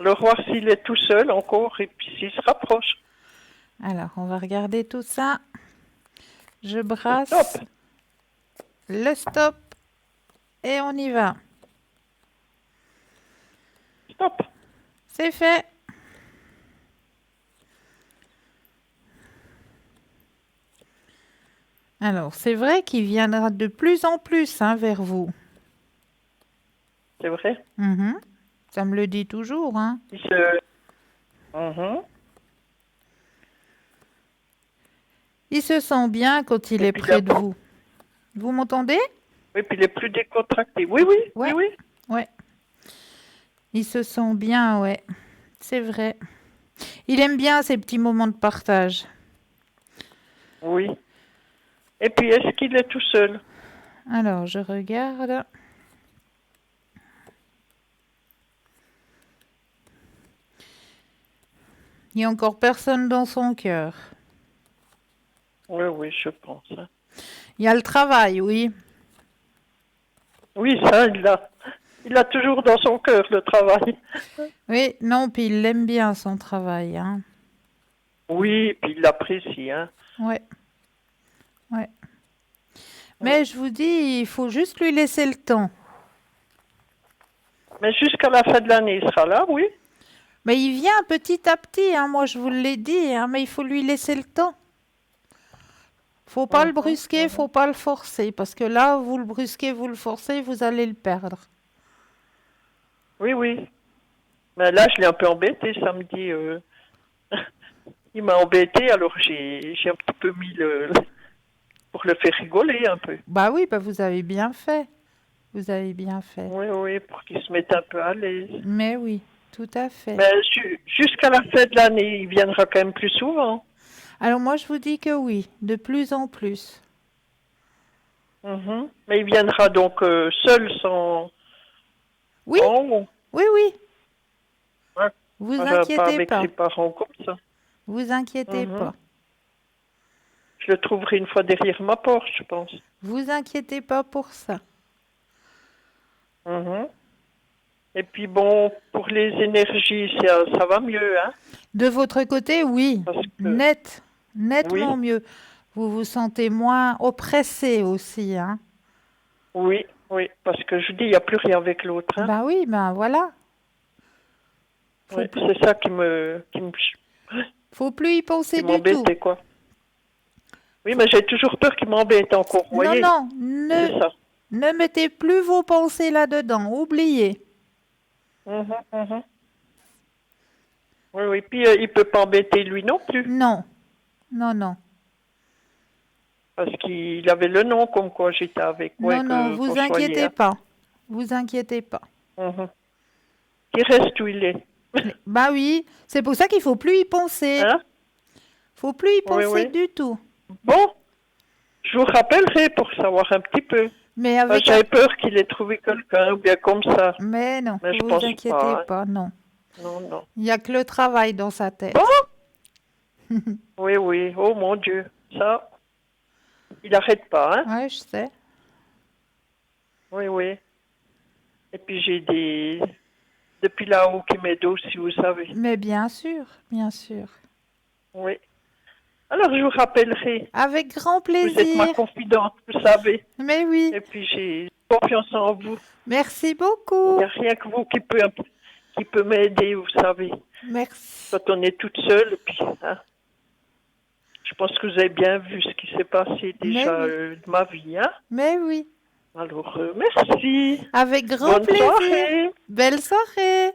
Alors voir s'il est tout seul encore et puis s'il se rapproche. Alors, on va regarder tout ça. Je brasse Stop. le stop et on y va. Stop. C'est fait. Alors, c'est vrai qu'il viendra de plus en plus, hein, vers vous. C'est vrai. Mhm. Ça me le dit toujours, hein. Il se... Mhm. Il se sent bien quand il Et est puis près de là- vous. Vous m'entendez? Oui, puis il est plus décontracté. Oui, oui, Ouais. oui, Ouais. Il se sent bien, ouais. C'est vrai. Il aime bien ces petits moments de partage. oui. Oui. Et puis est-ce qu'il est tout seul? Alors, je regarde. Il n'y a encore personne dans son cœur. Oui, oui, je pense. Hein. Il y a le travail, oui. Oui, ça, il a toujours dans son cœur le travail. Oui, non, puis il aime bien son travail, hein. Oui, puis il l'apprécie. Hein. Ouais, ouais. Mais je vous dis, il faut juste lui laisser le temps. Mais jusqu'à la fin de l'année, il sera là, oui. Mais il vient petit à petit, hein, moi je vous l'ai dit, hein, mais il faut lui laisser le temps. Faut pas le brusquer, faut pas le forcer, parce que là, vous le brusquez, vous le forcez, vous allez le perdre. Oui, oui. Mais là, je l'ai un peu embêté samedi. Il m'a embêté, alors j'ai un petit peu mis pour le faire rigoler un peu. Bah oui, bah vous avez bien fait. Vous avez bien fait. Oui, oui, pour qu'il se mette un peu à l'aise. Mais oui, tout à fait. Mais jusqu'à la fin de l'année, il viendra quand même plus souvent. Alors moi, je vous dis que oui, de plus en plus. Mhm. Mais il viendra donc seul, sans... Oui, Oh, oui, oui. ouais. Vous Pas inquiétez avec pas. ses parents comme ça. Vous inquiétez Mhm. pas. Je le trouverai une fois derrière ma porte, je pense. Vous inquiétez pas pour ça. Mhm. Et puis bon, pour les énergies, ça va mieux, hein? De votre côté, oui, Parce que, nettement mieux. Vous vous sentez moins oppressé aussi, hein. oui, oui, parce que je dis, il n'y a plus rien avec l'autre, hein? Ben oui, ben voilà. Oui, c'est ça Faut plus y penser qui du tout. m'embêtait, quoi. Oui, mais j'ai toujours peur qu'il m'embête encore, vous Non, voyez? non, C'est ça. ne mettez plus vos pensées là-dedans. Oubliez. Mhm, mhm. Oui, oui, puis il peut pas embêter lui non plus, Non, non, non. parce qu'il avait le nom comme quoi j'étais avec, ouais, Non, non, qu'on vous soyait, inquiétez hein. pas. Vous inquiétez pas. Mhm. Il reste où il est, Bah oui, c'est pour ça qu'il faut plus y penser. hein? Faut plus y Oui, penser oui. du tout. Bon, je vous rappellerai pour savoir un petit peu. Mais Enfin, avec j'avais peur qu'il ait trouvé quelqu'un ou bien comme ça. Mais non, Mais je vous pense inquiétez pas, hein. pas, non. Non, non. Il n'y a que le travail dans sa tête. Bon, oui, oui. Oh mon Dieu, ça, il n'arrête pas, hein? Ouais, je sais. Oui, oui. Et puis j'ai depuis là-haut qui m'aide aussi, vous savez. Mais bien sûr, bien sûr. Oui. Alors, je vous rappellerai. Avec grand Vous êtes ma plaisir. confidente, vous savez. Mais oui, Et puis, j'ai confiance en vous. merci Il beaucoup. n'y a rien que vous qui peut m'aider, vous savez. Merci. Quand on est toute seule, puis, hein, je pense que vous avez bien vu ce qui s'est passé déjà oui. de ma vie. Hein. Mais oui, Alors, merci. avec grand Bonne plaisir. soirée. Belle soirée.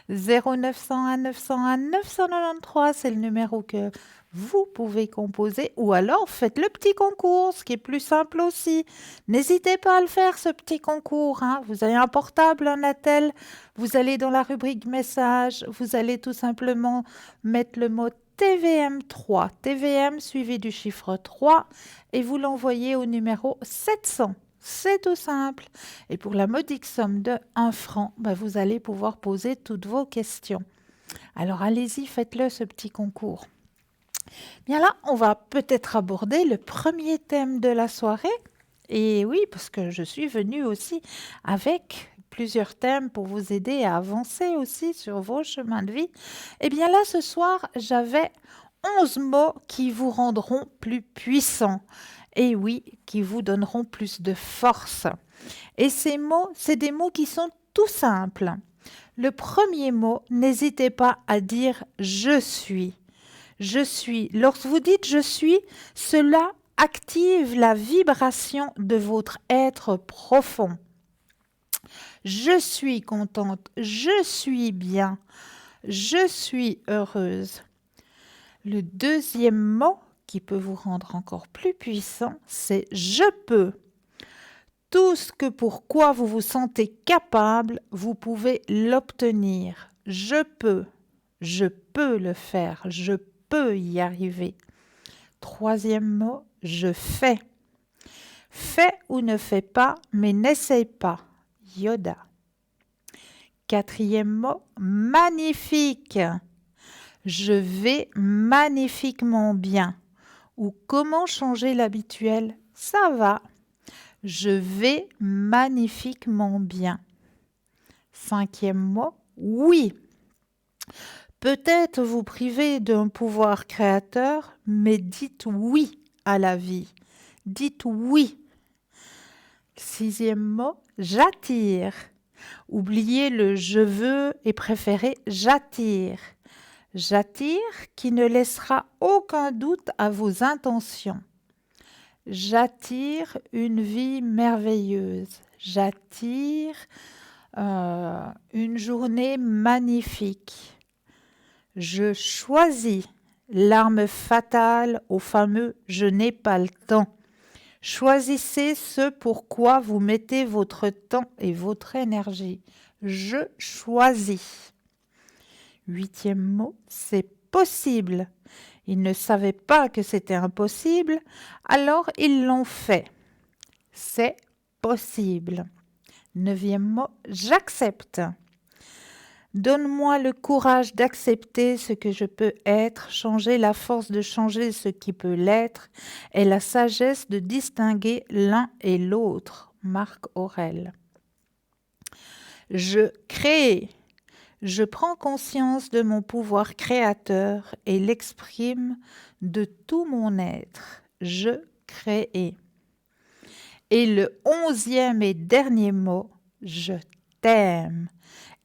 0901 901 993, c'est le numéro que vous pouvez composer, ou alors faites le petit concours, ce qui est plus simple aussi. N'hésitez pas à le faire, ce petit concours, hein. Vous avez un portable, un attel, vous allez dans la rubrique message, vous allez tout simplement mettre le mot TVM3, TVM suivi du chiffre 3, et vous l'envoyez au numéro 700. C'est tout simple. Et pour la modique somme de 1 franc, vous allez pouvoir poser toutes vos questions. Alors allez-y, faites-le, ce petit concours. Bien là, on va peut-être aborder le premier thème de la soirée. Et oui, parce que je suis venue aussi avec plusieurs thèmes pour vous aider à avancer aussi sur vos chemins de vie. Et bien là, ce soir, j'avais 11 mots qui vous rendront plus puissants. Et oui, qui vous donneront plus de force. Et ces mots, c'est des mots qui sont tout simples. Le premier mot, n'hésitez pas à dire « je suis ». Je suis. Lorsque vous dites « je suis », cela active la vibration de votre être profond. Je suis contente, je suis bien, je suis heureuse. Le deuxième mot qui peut vous rendre encore plus puissant, c'est « je peux ». Tout ce que pour quoi vous vous sentez capable, vous pouvez l'obtenir. Je peux le faire, je peux y arriver. Troisième mot, je fais. Fais ou ne fais pas, mais n'essaye pas. Yoda. Quatrième mot, magnifique. Je vais magnifiquement bien. Ou comment changer l'habituel? Ça va. Je vais magnifiquement bien. Cinquième mot, oui. Peut-être vous privez d'un pouvoir créateur, mais dites oui à la vie. Dites oui. Sixième mot, j'attire. Oubliez le je veux et préférez j'attire. J'attire qui ne laissera aucun doute à vos intentions. J'attire une vie merveilleuse. J'attire une journée magnifique. Je choisis l'arme fatale au fameux « je n'ai pas le temps ». Choisissez ce pour quoi vous mettez votre temps et votre énergie. Je choisis. Huitième mot, c'est possible. Ils ne savaient pas que c'était impossible, alors ils l'ont fait. C'est possible. Neuvième mot, j'accepte. Donne-moi le courage d'accepter ce que je peux être, changer la force de changer ce qui peut l'être et la sagesse de distinguer l'un et l'autre. Marc Aurèle. Je crée. Je prends conscience de mon pouvoir créateur et l'exprime de tout mon être. Je crée. Et le 11e et dernier mot, je t'aime.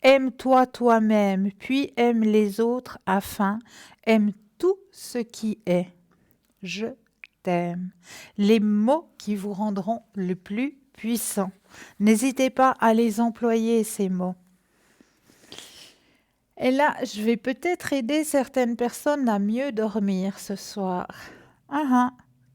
Aime-toi toi-même, puis aime les autres afin, aime tout ce qui est. Je t'aime. Les mots qui vous rendront le plus puissant. N'hésitez pas à les employer, ces mots. Et là, je vais peut-être aider certaines personnes à mieux dormir ce soir.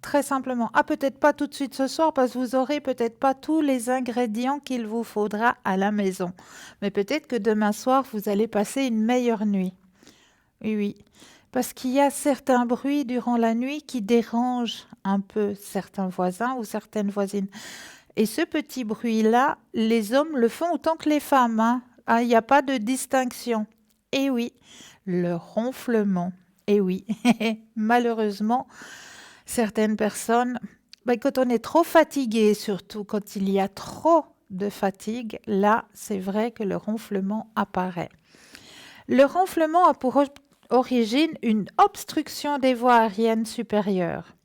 Très simplement. Peut-être pas tout de suite ce soir parce que vous aurez peut-être pas tous les ingrédients qu'il vous faudra à la maison. Mais peut-être que demain soir, vous allez passer une meilleure nuit. Oui. Parce qu'il y a certains bruits durant la nuit qui dérangent un peu certains voisins ou certaines voisines. Et ce petit bruit-là, les hommes le font autant que les femmes. Il n'y a pas de distinction. Et oui, le ronflement. Et oui, malheureusement, certaines personnes, quand on est trop fatigué, surtout quand il y a trop de fatigue, là, c'est vrai que le ronflement apparaît. Le ronflement a pour origine une obstruction des voies aériennes supérieures.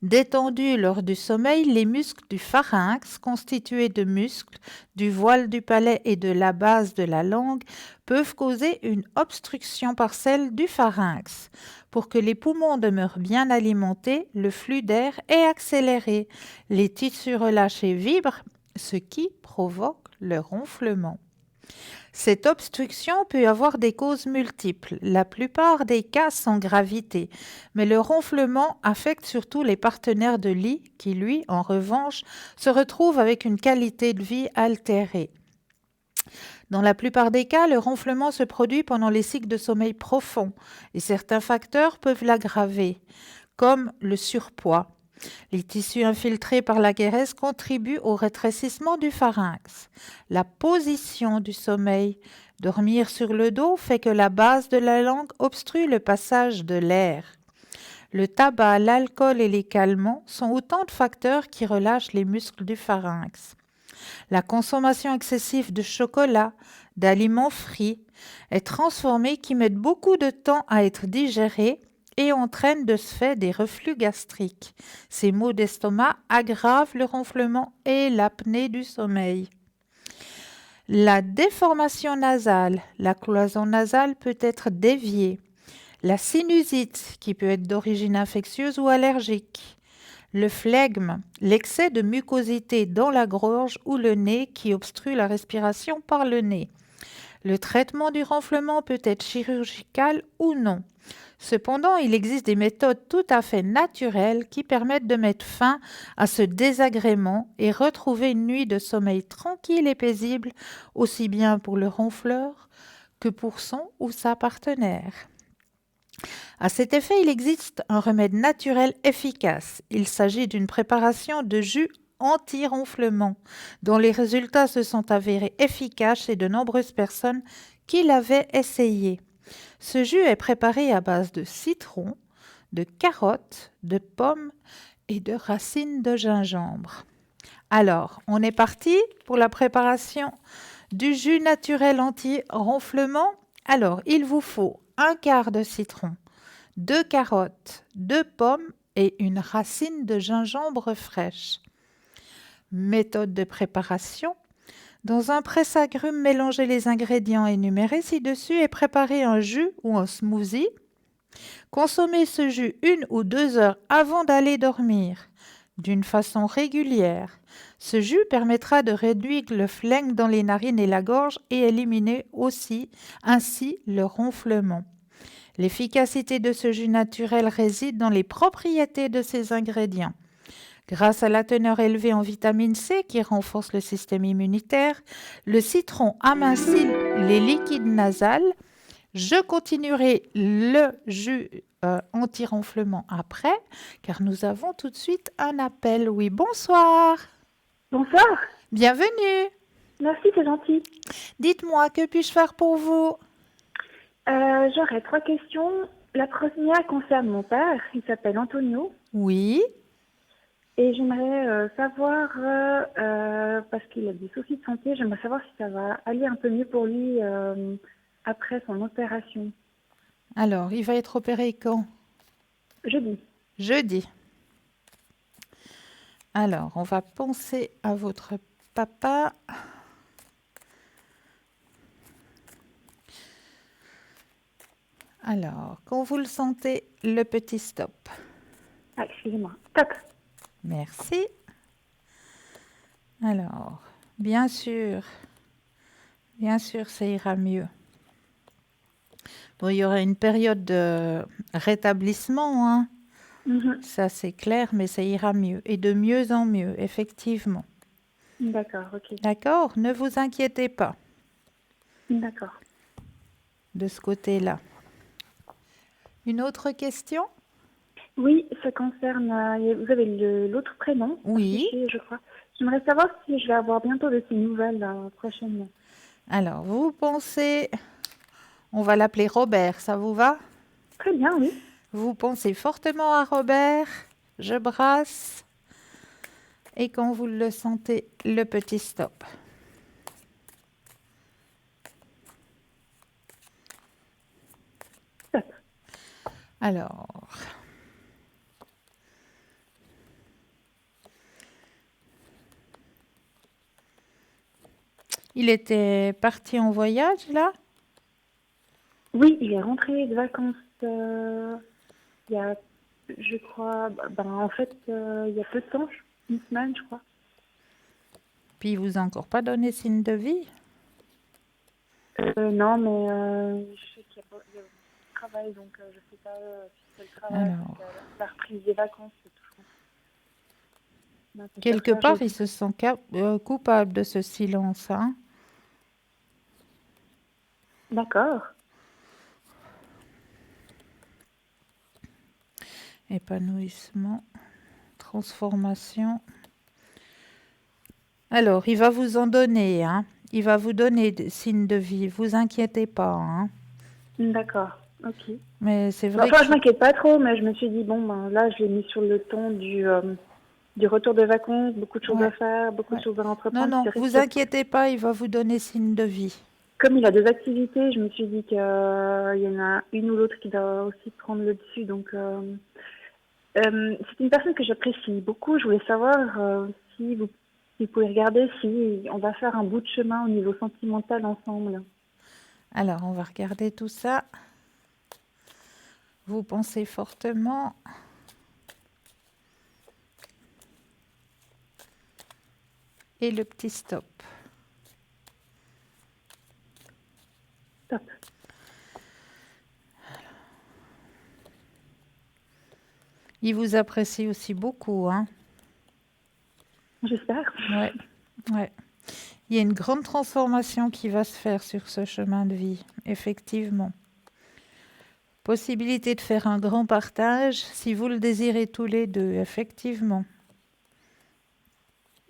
Détendus lors du sommeil, les muscles du pharynx, constitués de muscles du voile du palais et de la base de la langue, peuvent causer une obstruction partielle du pharynx. Pour que les poumons demeurent bien alimentés, le flux d'air est accéléré. Les tissus relâchés vibrent, ce qui provoque le ronflement. Cette obstruction peut avoir des causes multiples. La plupart des cas sont gravités, mais le ronflement affecte surtout les partenaires de lit qui, lui, en revanche, se retrouvent avec une qualité de vie altérée. Dans la plupart des cas, le ronflement se produit pendant les cycles de sommeil profond et certains facteurs peuvent l'aggraver, comme le surpoids. Les tissus infiltrés par la graisse contribuent au rétrécissement du pharynx. La position du sommeil, dormir sur le dos, fait que la base de la langue obstrue le passage de l'air. Le tabac, l'alcool et les calmants sont autant de facteurs qui relâchent les muscles du pharynx. La consommation excessive de chocolat, d'aliments frits, est transformée qui mettent beaucoup de temps à être digérés et entraînent de ce fait des reflux gastriques. Ces maux d'estomac aggravent le ronflement et l'apnée du sommeil. La déformation nasale, la cloison nasale peut être déviée. La sinusite, qui peut être d'origine infectieuse ou allergique. Le flegme, l'excès de mucosité dans la gorge ou le nez qui obstrue la respiration par le nez. Le traitement du ronflement peut être chirurgical ou non. Cependant, il existe des méthodes tout à fait naturelles qui permettent de mettre fin à ce désagrément et retrouver une nuit de sommeil tranquille et paisible, aussi bien pour le ronfleur que pour son ou sa partenaire. À cet effet, il existe un remède naturel efficace. Il s'agit d'une préparation de jus anti-ronflement, dont les résultats se sont avérés efficaces chez de nombreuses personnes qui l'avaient essayé. Ce jus est préparé à base de citron, de carottes, de pommes et de racines de gingembre. Alors, on est parti pour la préparation du jus naturel anti-ronflement. Alors, il vous faut un quart de citron, 2 carottes, 2 pommes et une racine de gingembre fraîche. Méthode de préparation. Dans un presse-agrumes, mélangez les ingrédients énumérés ci-dessus et préparez un jus ou un smoothie. Consommez ce jus 1 ou 2 heures avant d'aller dormir, d'une façon régulière. Ce jus permettra de réduire le phlegme dans les narines et la gorge et éliminer ainsi le ronflement. L'efficacité de ce jus naturel réside dans les propriétés de ses ingrédients. Grâce à la teneur élevée en vitamine C qui renforce le système immunitaire, le citron amincit les liquides nasales. Je continuerai le jus anti-ronflement après, car nous avons tout de suite un appel. Oui, bonsoir. Bonsoir. Bienvenue. Merci, c'est gentil. Dites-moi, que puis-je faire pour vous? J'aurais 3 questions. La première concerne mon père. Il s'appelle Antonio. Oui. Et j'aimerais savoir, parce qu'il a des soucis de santé, j'aimerais savoir si ça va aller un peu mieux pour lui après son opération. Alors, il va être opéré quand? Jeudi. Jeudi. Alors, on va penser à votre papa. Alors, quand vous le sentez, le petit stop. Ah, excusez-moi. Top. Merci. Alors, bien sûr, ça ira mieux. Bon, il y aura une période de rétablissement, hein. Ça c'est clair, mais ça ira mieux. Et de mieux en mieux, effectivement. D'accord, ok. D'accord? Ne vous inquiétez pas D'accord. de ce côté-là. Une autre question? Oui, ça concerne, vous avez l'autre prénom. Oui. Affiché, je crois. J'aimerais savoir si je vais avoir bientôt de ces nouvelles prochainement. Alors, vous pensez... On va l'appeler Robert, ça vous va? Très bien, oui. Vous pensez fortement à Robert. Je brasse. Et quand vous le sentez, le petit stop. Stop. Alors, il était parti en voyage là? Oui, il est rentré de vacances il y a, je crois, en fait, il y a peu de temps, une semaine, je crois. Puis il vous a encore pas donné signe de vie? Non, mais je sais qu'il y a du travail, donc je sais pas si c'est le travail, Alors, parce que la reprise des vacances, c'est toujours... un peu quelque surchargé. part, il se sent coupable de ce silence, hein? D'accord. Épanouissement, transformation. Alors, il va vous en donner, hein? Il va vous donner des signes de vie. Vous inquiétez pas, hein? D'accord, ok. Mais c'est vrai Enfin, je que m'inquiète pas trop, mais je me suis dit, là, je l'ai mis sur le ton du retour de vacances, beaucoup de choses à ouais, faire, beaucoup de ouais. choses à Non, entreprendre. non, C'est vrai vous que inquiétez pas, il va vous donner signe de vie. comme il a deux activités, je me suis dit qu'il y en a une ou l'autre qui doit aussi prendre le dessus. Donc, c'est une personne que j'apprécie beaucoup. Je voulais savoir si vous pouvez regarder si on va faire un bout de chemin au niveau sentimental ensemble. Alors, on va regarder tout ça. Vous pensez fortement. Et le petit stop. Top. Il vous apprécie aussi beaucoup, hein? J'espère. Ouais, ouais. Il y a une grande transformation qui va se faire sur ce chemin de vie, effectivement. Possibilité de faire un grand partage, si vous le désirez tous les deux, effectivement.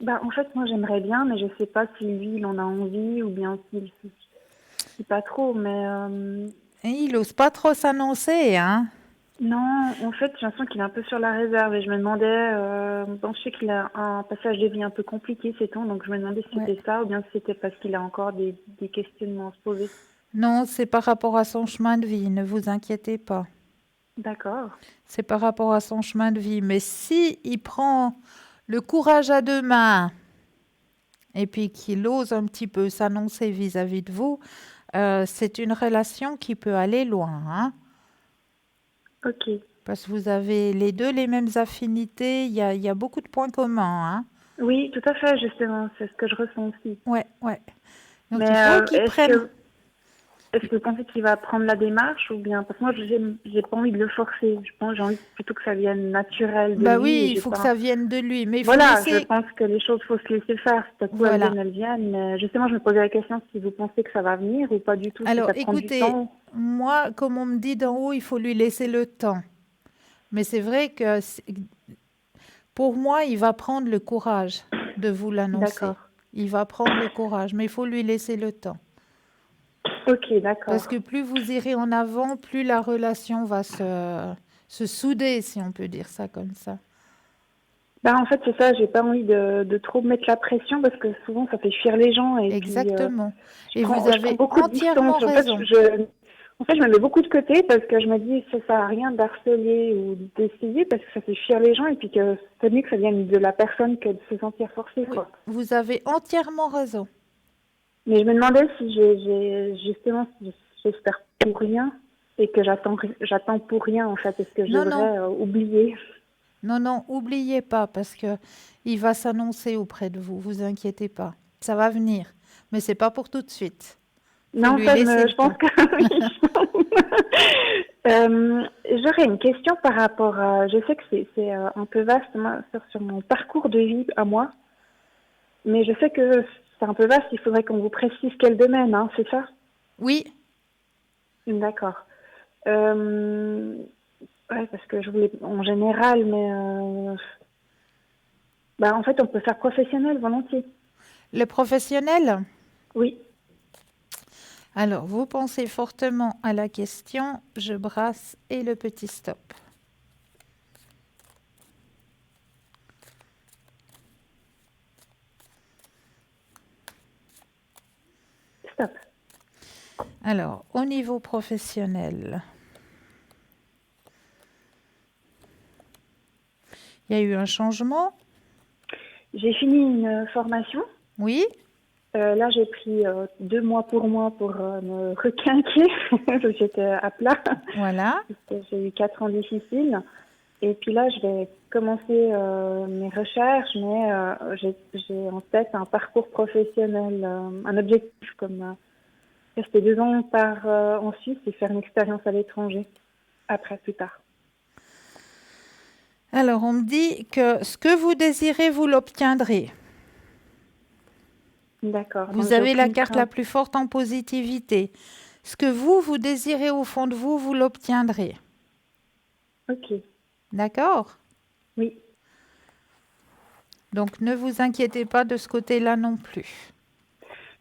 En fait, moi, j'aimerais bien, mais je sais pas si lui, il en a envie ou bien s'il si pas trop. Mais Et il n'ose pas trop s'annoncer, hein? non, en fait, j'ai l'impression qu'il est un peu sur la réserve et je me demandais, je sais qu'il a un passage de vie un peu compliqué ces temps, donc je me demandais si Ouais. c'était ça ou bien si c'était parce qu'il a encore des questionnements à se poser. Non, c'est par rapport à son chemin de vie, ne vous inquiétez pas. D'accord. C'est par rapport à son chemin de vie. Mais si il prend le courage à deux mains et puis qu'il ose un petit peu s'annoncer vis-à-vis de vous, c'est une relation qui peut aller loin, hein? Ok. Parce que vous avez les deux les mêmes affinités, il y a beaucoup de points communs, hein? Oui, tout à fait, justement, c'est ce que je ressens aussi. Ouais, ouais. Donc Mais il faut qu'il prenne. est-ce que vous pensez qu'il va prendre la démarche ou bien parce que moi j'ai pas envie de le forcer. Je pense j'ai envie plutôt que ça vienne naturel de Bah lui. oui, Et il j'ai faut pas... que ça vienne de lui. Mais il faut Voilà, je laisser. pense que les choses faut se laisser faire. Si tout à coup Voilà. elles viennent. Mais justement, je me posais la question si vous pensez que ça va venir ou pas du tout, si Alors ça prend du écoutez, temps. moi, comme on me dit d'en haut, il faut lui laisser le temps. Mais c'est vrai que pour moi, il va prendre le courage de vous l'annoncer. D'accord. Il va prendre le courage, mais il faut lui laisser le temps. Ok, d'accord. Parce que plus vous irez en avant, plus la relation va se souder, si on peut dire ça comme ça. En fait, c'est ça, j'ai pas envie de trop mettre la pression parce que souvent ça fait fuir les gens et Exactement. puis Et vous je prends avez beaucoup de entièrement distance. raison. En fait, je me mets beaucoup de côté parce que je me dis ça sert à rien d'harceler ou d'essayer parce que ça fait fuir les gens et puis que c'est mieux que ça vienne de la personne que de se sentir forcé, Oui, quoi. vous avez entièrement raison. Mais je me demandais si justement, si j'espère pour rien et que j'attends pour rien, en fait. Est-ce que je Non, non. devrais oublier? Non, non, oubliez pas parce que il va s'annoncer auprès de vous. Vous inquiétez pas. Ça va venir. Mais c'est pas pour tout de suite. Non, lui ça, laisser le je pense temps. que oui. J'aurais une question par rapport à... Je sais que c'est un peu vaste moi, sur mon parcours de vie à moi, mais je sais que c'est un peu vaste, il faudrait qu'on vous précise quel domaine, hein, c'est ça? Oui, D'accord. Ouais, parce que je voulais en général, mais en fait, on peut faire professionnel volontiers. le professionnel. Oui. Alors, vous pensez fortement à la question, je brasse et le petit stop. Alors, au niveau professionnel, il y a eu un changement? J'ai fini une formation. Oui? Là, j'ai pris 2 mois pour moi pour me requinquer. J'étais à plat. Voilà. Parce que j'ai eu 4 ans difficiles. Et puis là, je vais commencer mes recherches, mais j'ai en tête un parcours professionnel, un objectif comme rester 2 ans en Suisse et faire une expérience à l'étranger après, plus tard. Alors, on me dit que ce que vous désirez, vous l'obtiendrez. D'accord. Donc, Vous j'ai avez la aucune carte la crainte. plus forte en positivité. Ce que vous désirez au fond de vous, vous l'obtiendrez. Ok. D'accord? Oui. Donc, ne vous inquiétez pas de ce côté-là non plus.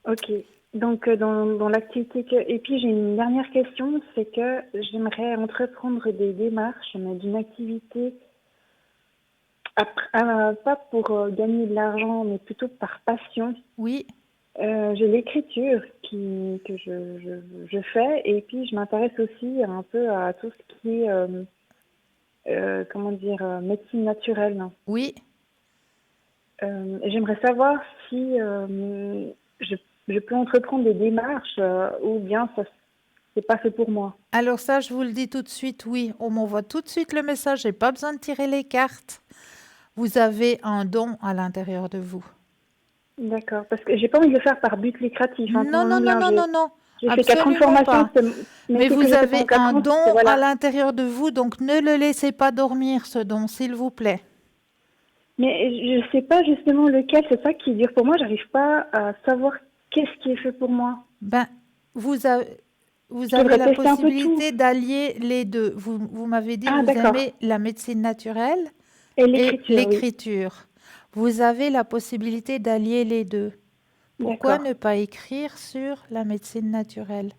Ok. Donc, dans l'activité Et puis, j'ai une dernière question, c'est que j'aimerais entreprendre des démarches, mais d'une activité, pas pour gagner de l'argent, mais plutôt par passion. Oui, J'ai l'écriture que je fais, et puis je m'intéresse aussi un peu à tout ce qui est, comment dire, médecine naturelle. oui. J'aimerais savoir si je peux entreprendre des démarches ou bien ça c'est pas fait pour moi. Alors ça, je vous le dis tout de suite, oui. On m'envoie tout de suite le message. J'ai pas besoin de tirer les cartes. Vous avez un don à l'intérieur de vous. D'accord, parce que j'ai pas envie de le faire par but lucratif, Non, non, entendons non, bien. non, non, non. J'ai fait 4 ans de Absolument formation, pas. mais Mais ce que vous j'ai fait pendant avez 4 un ans, don c'était à voilà. l'intérieur de vous, donc ne le laissez pas dormir, ce don, s'il vous plaît. Mais je sais pas justement lequel, c'est ça qui est dur pour moi, j'arrive pas à savoir qu'est-ce qui est fait pour moi. Ben, vous avez, vous Je avez devrais la tester un peu tout. possibilité d'allier les deux. Vous m'avez dit Ah, vous d'accord. aimez la médecine naturelle Et et l'écriture, oui. l'écriture. Vous avez la possibilité d'allier les deux. Pourquoi D'accord. ne pas écrire sur la médecine naturelle?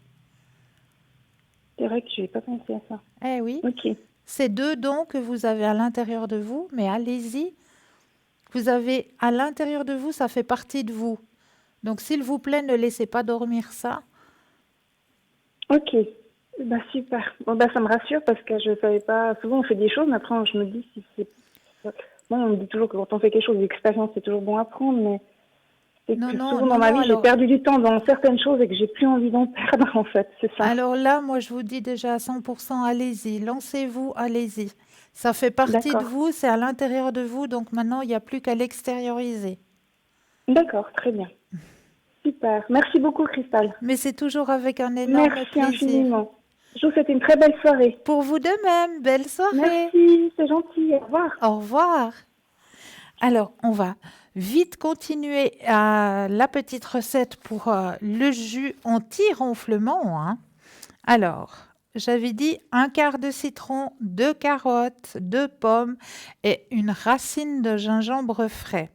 C'est vrai que je n'ai pas pensé à ça. Eh oui, Ok. c'est deux dons que vous avez à l'intérieur de vous, mais allez-y. Vous avez à l'intérieur de vous, ça fait partie de vous. Donc, s'il vous plaît, ne laissez pas dormir ça. Ok. Bah, super. Bon, bah, ça me rassure parce que je savais pas. Souvent, on fait des choses, mais après, je me dis si c'est. Bon, on me dit toujours que quand on fait quelque chose, l'expérience, c'est toujours bon à prendre, mais c'est Non, que non, souvent non, dans ma non. vie, j'ai Alors, perdu du temps dans certaines choses et que j'ai plus envie d'en perdre, en fait. C'est ça. alors là, moi, je vous dis déjà à 100%, allez-y, lancez-vous, allez-y. Ça fait partie de D'accord. vous, c'est à l'intérieur de vous, donc maintenant, il n'y a plus qu'à l'extérioriser. D'accord, très bien. Super. Merci beaucoup, Cristal. Mais c'est toujours avec un énorme Merci plaisir. infiniment. Je vous souhaite une très belle soirée. Pour vous de même, belle soirée. Merci, c'est gentil. Au revoir. Au revoir. Alors, on va vite continuer à la petite recette pour le jus anti-ronflement, hein. Alors, j'avais dit 1/4 de citron, 2 carottes, 2 pommes et une racine de gingembre frais.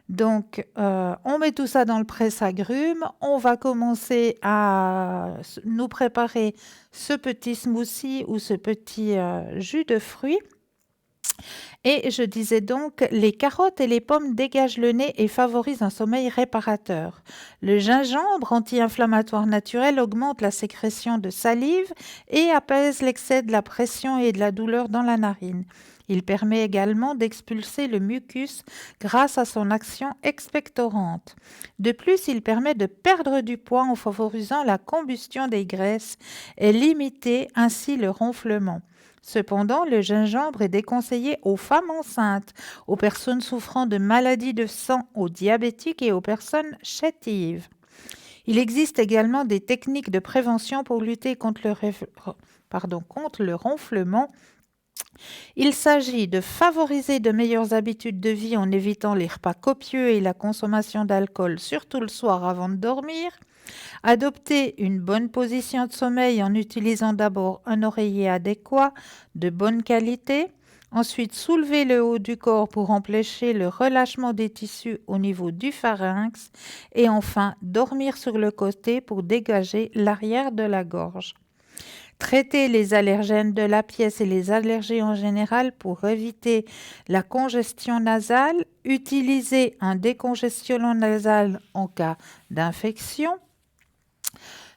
Donc, on met tout ça dans le presse-agrumes. On va commencer à nous préparer ce petit smoothie ou ce petit jus de fruits. Et je disais donc, les carottes et les pommes dégagent le nez et favorisent un sommeil réparateur. Le gingembre, anti-inflammatoire naturel, augmente la sécrétion de salive et apaise l'excès de la pression et de la douleur dans la narine. Il permet également d'expulser le mucus grâce à son action expectorante. De plus, il permet de perdre du poids en favorisant la combustion des graisses et limiter ainsi le ronflement. Cependant, le gingembre est déconseillé aux femmes enceintes, aux personnes souffrant de maladies de sang, aux diabétiques et aux personnes chétives. Il existe également des techniques de prévention pour lutter contre le ronflement. Il s'agit de favoriser de meilleures habitudes de vie en évitant les repas copieux et la consommation d'alcool, surtout le soir avant de dormir. Adopter une bonne position de sommeil en utilisant d'abord un oreiller adéquat, de bonne qualité. Ensuite, soulever le haut du corps pour empêcher le relâchement des tissus au niveau du pharynx. Et enfin, dormir sur le côté pour dégager l'arrière de la gorge. Traiter les allergènes de la pièce et les allergies en général pour éviter la congestion nasale. Utiliser un décongestionnant nasal en cas d'infection.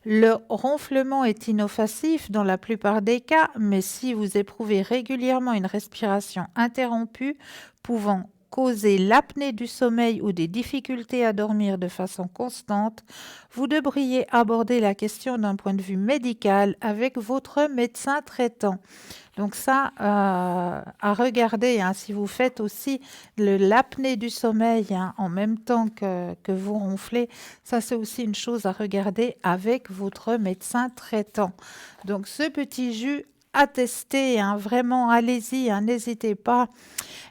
Le ronflement est inoffensif dans la plupart des cas, mais si vous éprouvez régulièrement une respiration interrompue pouvant causer l'apnée du sommeil ou des difficultés à dormir de façon constante, vous devriez aborder la question d'un point de vue médical avec votre médecin traitant. Donc ça, à regarder, hein, si vous faites aussi l'apnée du sommeil hein, en même temps que vous ronflez, ça c'est aussi une chose à regarder avec votre médecin traitant. Donc ce petit jus à tester, hein, vraiment allez-y, hein, n'hésitez pas.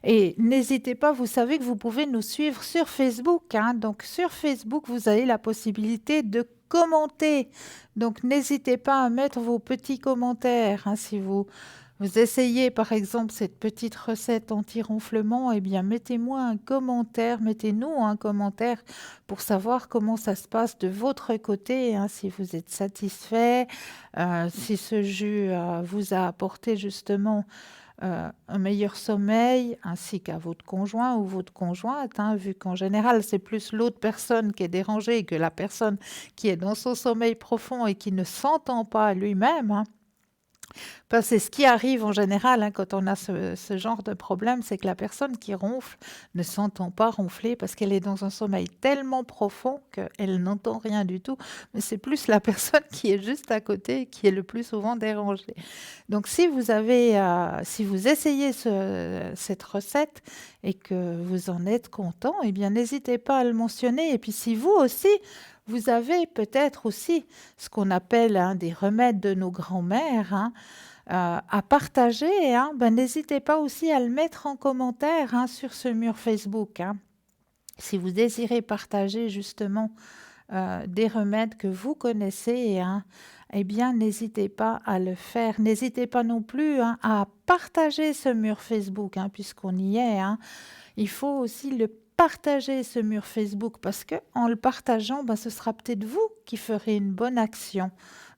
Et n'hésitez pas, vous savez que vous pouvez nous suivre sur Facebook. Hein. Donc sur Facebook, vous avez la possibilité de commenter. Donc n'hésitez pas à mettre vos petits commentaires. Hein, si vous essayez par exemple cette petite recette anti-ronflement, eh bien mettez-moi un commentaire, mettez-nous un commentaire pour savoir comment ça se passe de votre côté, hein, si vous êtes satisfait, si ce jus vous a apporté justement un meilleur sommeil, ainsi qu'à votre conjoint ou votre conjointe, hein, vu qu'en général, c'est plus l'autre personne qui est dérangée que la personne qui est dans son sommeil profond et qui ne s'entend pas lui-même. Hein. Parce que c'est ce qui arrive en général hein, quand on a ce genre de problème, c'est que la personne qui ronfle ne s'entend pas ronfler parce qu'elle est dans un sommeil tellement profond qu'elle n'entend rien du tout. Mais c'est plus la personne qui est juste à côté qui est le plus souvent dérangée. Donc si vous essayez cette recette et que vous en êtes content, eh bien n'hésitez pas à le mentionner. Et puis si vous aussi, vous avez peut-être aussi ce qu'on appelle hein, des remèdes de nos grands-mères hein, à partager, hein, ben, n'hésitez pas aussi à le mettre en commentaire hein, sur ce mur Facebook. Hein. Si vous désirez partager justement des remèdes que vous connaissez, hein, eh bien n'hésitez pas à le faire. N'hésitez pas non plus hein, à partager ce mur Facebook, hein, puisqu'on y est. Hein. Il faut aussi le partager ce mur Facebook parce que en le partageant, ben, ce sera peut-être vous qui ferez une bonne action.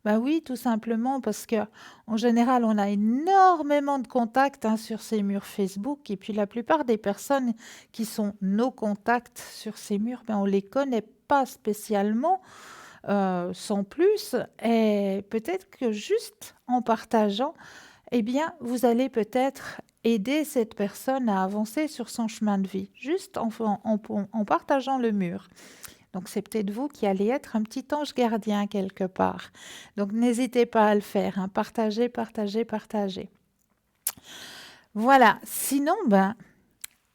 Ben oui, tout simplement parce que en général, on a énormément de contacts hein, sur ces murs Facebook et puis la plupart des personnes qui sont nos contacts sur ces murs, ben, on les connaît pas spécialement sans plus et peut-être que juste en partageant, eh bien, vous allez peut-être aider cette personne à avancer sur son chemin de vie, juste en partageant le mur. Donc, c'est peut-être vous qui allez être un petit ange gardien quelque part. Donc, n'hésitez pas à le faire. Hein. Partagez, partagez, partagez. Voilà. Sinon, ben,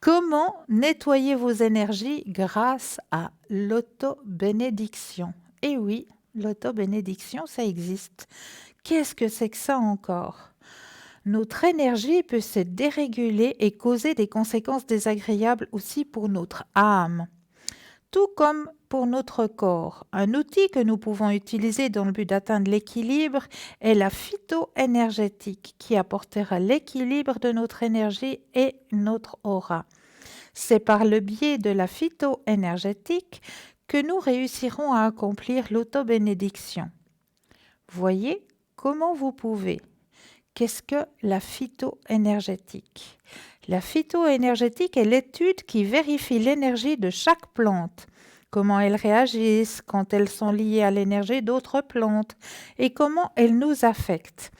comment nettoyer vos énergies grâce à l'auto-bénédiction? Eh oui, l'auto-bénédiction, ça existe. Qu'est-ce que c'est que ça encore? Notre énergie peut se déréguler et causer des conséquences désagréables aussi pour notre âme, tout comme pour notre corps. Un outil que nous pouvons utiliser dans le but d'atteindre l'équilibre est la phytoénergétique qui apportera l'équilibre de notre énergie et notre aura. C'est par le biais de la phytoénergétique que nous réussirons à accomplir l'autobénédiction. Voyez comment vous pouvez. Qu'est-ce que la phytoénergétique? La phytoénergétique est l'étude qui vérifie l'énergie de chaque plante, comment elles réagissent quand elles sont liées à l'énergie d'autres plantes et comment elles nous affectent.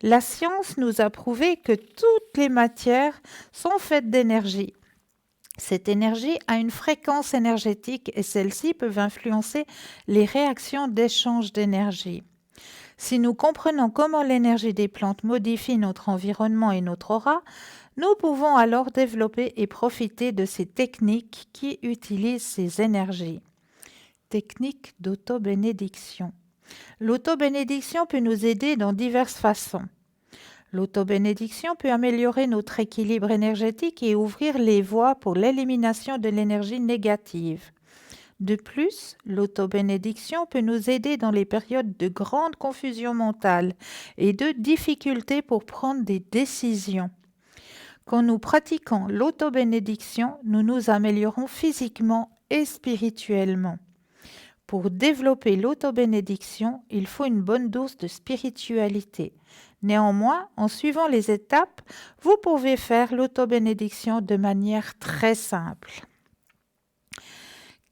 La science nous a prouvé que toutes les matières sont faites d'énergie. Cette énergie a une fréquence énergétique et celles-ci peuvent influencer les réactions d'échange d'énergie. Si nous comprenons comment l'énergie des plantes modifie notre environnement et notre aura, nous pouvons alors développer et profiter de ces techniques qui utilisent ces énergies. Technique d'autobénédiction. L'autobénédiction peut nous aider dans diverses façons. L'autobénédiction peut améliorer notre équilibre énergétique et ouvrir les voies pour l'élimination de l'énergie négative. De plus, l'autobénédiction peut nous aider dans les périodes de grande confusion mentale et de difficultés pour prendre des décisions. Quand nous pratiquons l'autobénédiction, nous nous améliorons physiquement et spirituellement. Pour développer l'autobénédiction, il faut une bonne dose de spiritualité. Néanmoins, en suivant les étapes, vous pouvez faire l'autobénédiction de manière très simple.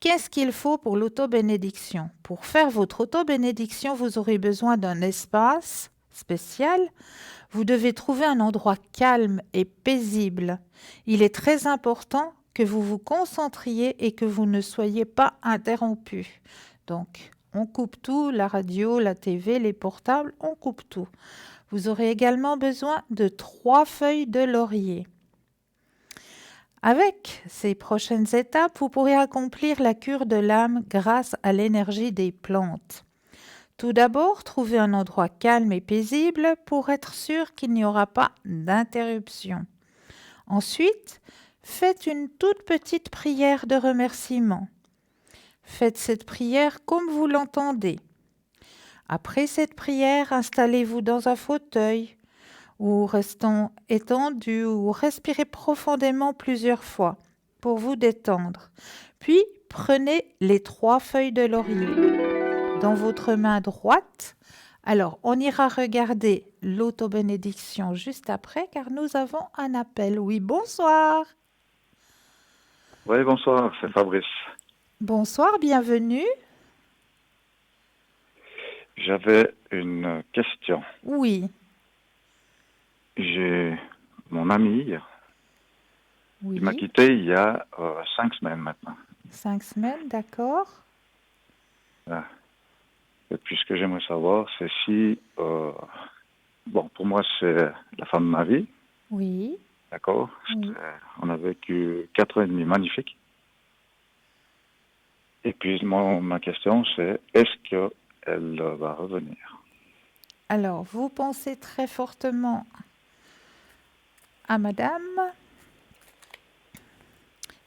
qu'est-ce qu'il faut pour l'auto-bénédiction? Pour faire votre auto-bénédiction, vous aurez besoin d'un espace spécial. Vous devez trouver un endroit calme et paisible. Il est très important que vous vous concentriez et que vous ne soyez pas interrompu. Donc, on coupe tout, la radio, la TV, les portables, on coupe tout. Vous aurez également besoin de 3 feuilles de laurier. Avec ces prochaines étapes, vous pourrez accomplir la cure de l'âme grâce à l'énergie des plantes. Tout d'abord, trouvez un endroit calme et paisible pour être sûr qu'il n'y aura pas d'interruption. Ensuite, faites une toute petite prière de remerciement. Faites cette prière comme vous l'entendez. Après cette prière, installez-vous dans un fauteuil ou restons étendu ou respirez profondément plusieurs fois pour vous détendre. Puis, prenez les 3 feuilles de laurier dans votre main droite. Alors, on ira regarder l'auto-bénédiction juste après car nous avons un appel. Oui, bonsoir. Oui, bonsoir, c'est Fabrice. Bonsoir, bienvenue. J'avais une question. Oui, J'ai mon ami, oui. il m'a quitté il y a 5 semaines maintenant. 5 semaines, d'accord. Et puis ce que j'aimerais savoir, c'est si, bon, pour moi c'est la femme de ma vie, Oui, d'accord? oui. On a vécu 4 ans et demi magnifiques. Et puis ma question c'est, est-ce qu'elle va revenir? Alors, vous pensez très fortement à madame.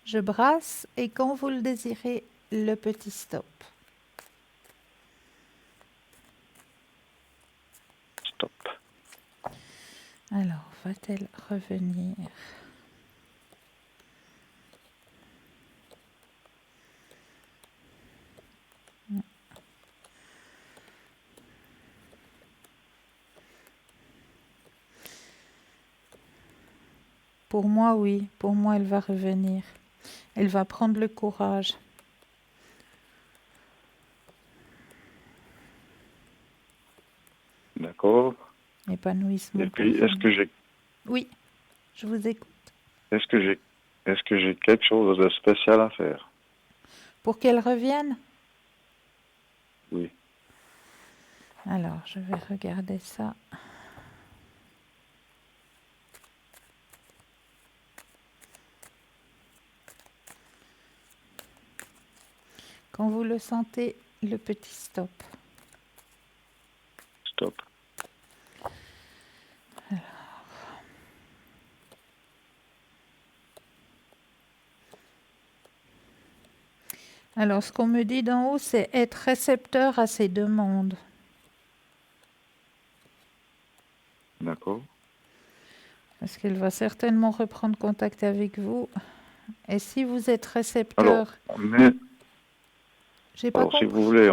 Je brasse et quand vous le désirez, le petit stop. Stop. Alors, va-t-elle revenir? Pour moi, oui. Pour moi, elle va revenir. Elle va prendre le courage. D'accord. Épanouissement. Et puis profond. Oui, je vous écoute. est-ce que j'ai quelque chose de spécial à faire? Pour qu'elle revienne? Oui. Alors, je vais regarder ça. Quand vous le sentez, le petit stop. Stop. Alors, ce qu'on me dit d'en haut, c'est être récepteur à ses demandes. D'accord. Parce qu'elle va certainement reprendre contact avec vous. Et si vous êtes récepteur... Alors, J'ai pas compris. si vous voulez,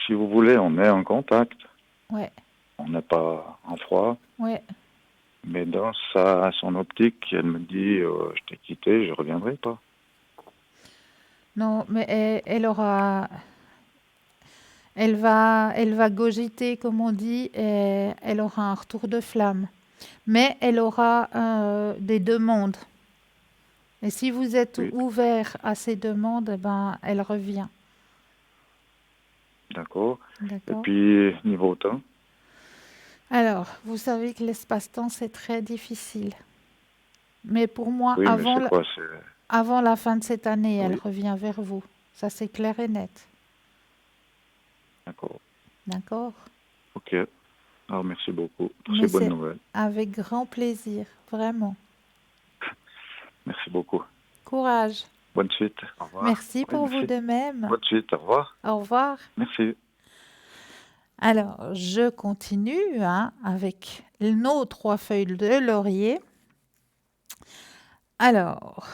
si vous voulez, on est en contact. Ouais, On n'est pas en froid. ouais. Mais dans son optique, elle me dit, je t'ai quitté, je reviendrai pas. Non, mais elle aura... Elle va cogiter, comme on dit, et elle aura un retour de flamme. Mais elle aura des demandes. Et si vous êtes Oui. ouvert à ces demandes, eh ben, elle revient. D'accord. Et D'accord. puis, niveau temps, Alors, vous savez que l'espace-temps, c'est très difficile. Mais pour moi, oui, mais c'est quoi? avant la fin de cette année, elle Oui. revient vers vous. Ça, c'est clair et net. D'accord. D'accord? Ok. Alors, merci beaucoup pour Mais ces bonnes c'est nouvelles. avec grand plaisir, vraiment. Merci beaucoup. Courage. Bonne suite. Au revoir. Merci Oui, pour vous merci. de même. Bonne suite. Au revoir. Au revoir. Merci. Alors, je continue avec nos 3 feuilles de laurier. Alors,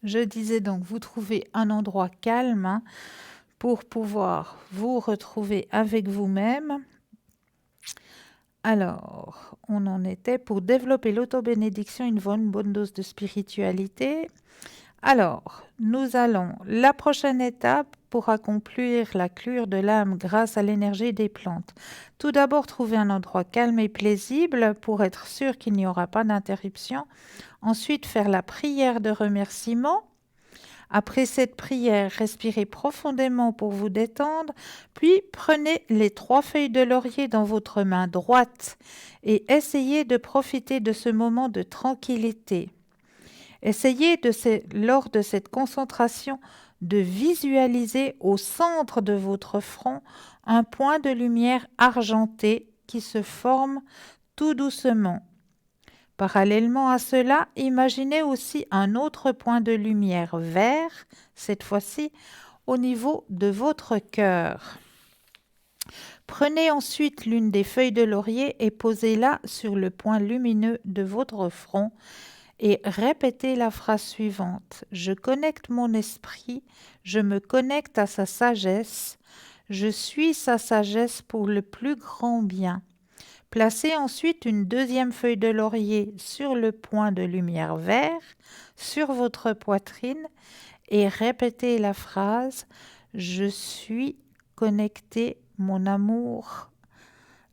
je disais donc, vous trouvez un endroit calme pour pouvoir vous retrouver avec vous-même. Alors, on en était pour développer l'autobénédiction, il faut une bonne dose de spiritualité. Alors, nous allons, la prochaine étape pour accomplir la cure de l'âme grâce à l'énergie des plantes. Tout d'abord, trouver un endroit calme et paisible pour être sûr qu'il n'y aura pas d'interruption. Ensuite, faire la prière de remerciement. Après cette prière, respirez profondément pour vous détendre, puis prenez les 3 feuilles de laurier dans votre main droite et essayez de profiter de ce moment de tranquillité. Essayez lors de cette concentration de visualiser au centre de votre front un point de lumière argenté qui se forme tout doucement. Parallèlement à cela, imaginez aussi un autre point de lumière vert, cette fois-ci au niveau de votre cœur. Prenez ensuite l'une des feuilles de laurier et posez-la sur le point lumineux de votre front et répétez la phrase suivante. Je connecte mon esprit, je me connecte à sa sagesse, je suis sa sagesse pour le plus grand bien. Placez ensuite une deuxième feuille de laurier sur le point de lumière vert, sur votre poitrine, et répétez la phrase « Je suis connecté, mon amour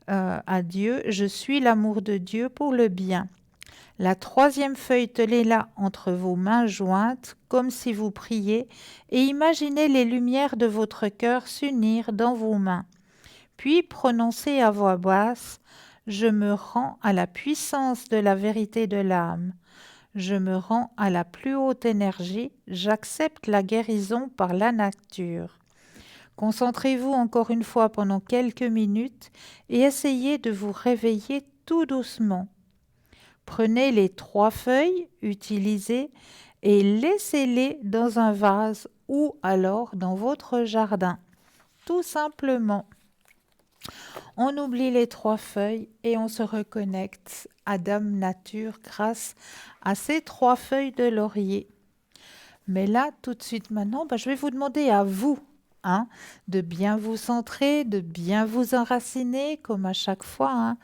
à Dieu, je suis l'amour de Dieu pour le bien ». La troisième feuille, tenez-la entre vos mains jointes, comme si vous priez, et imaginez les lumières de votre cœur s'unir dans vos mains. Puis prononcez à voix basse « Je me rends à la puissance de la vérité de l'âme. Je me rends à la plus haute énergie. J'accepte la guérison par la nature. » Concentrez-vous encore une fois pendant quelques minutes et essayez de vous réveiller tout doucement. Prenez les 3 feuilles utilisées et laissez-les dans un vase ou alors dans votre jardin. Tout simplement. On oublie les 3 feuilles et on se reconnecte à Dame Nature grâce à ces 3 feuilles de laurier. Mais là, tout de suite maintenant, je vais vous demander à vous de bien vous centrer, de bien vous enraciner, comme à chaque fois.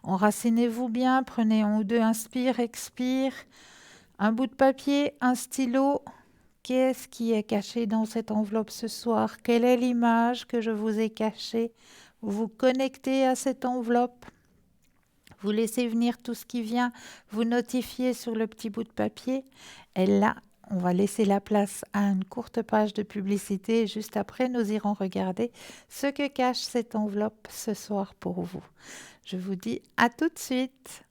Enracinez-vous bien, prenez 1 ou 2 inspire, expire, un bout de papier, un stylo. Qu'est-ce qui est caché dans cette enveloppe ce soir? Quelle est l'image que je vous ai cachée? Vous vous connectez à cette enveloppe. Vous laissez venir tout ce qui vient, vous notifiez sur le petit bout de papier. Et là, on va laisser la place à une courte page de publicité. Juste après, nous irons regarder ce que cache cette enveloppe ce soir pour vous. Je vous dis à tout de suite.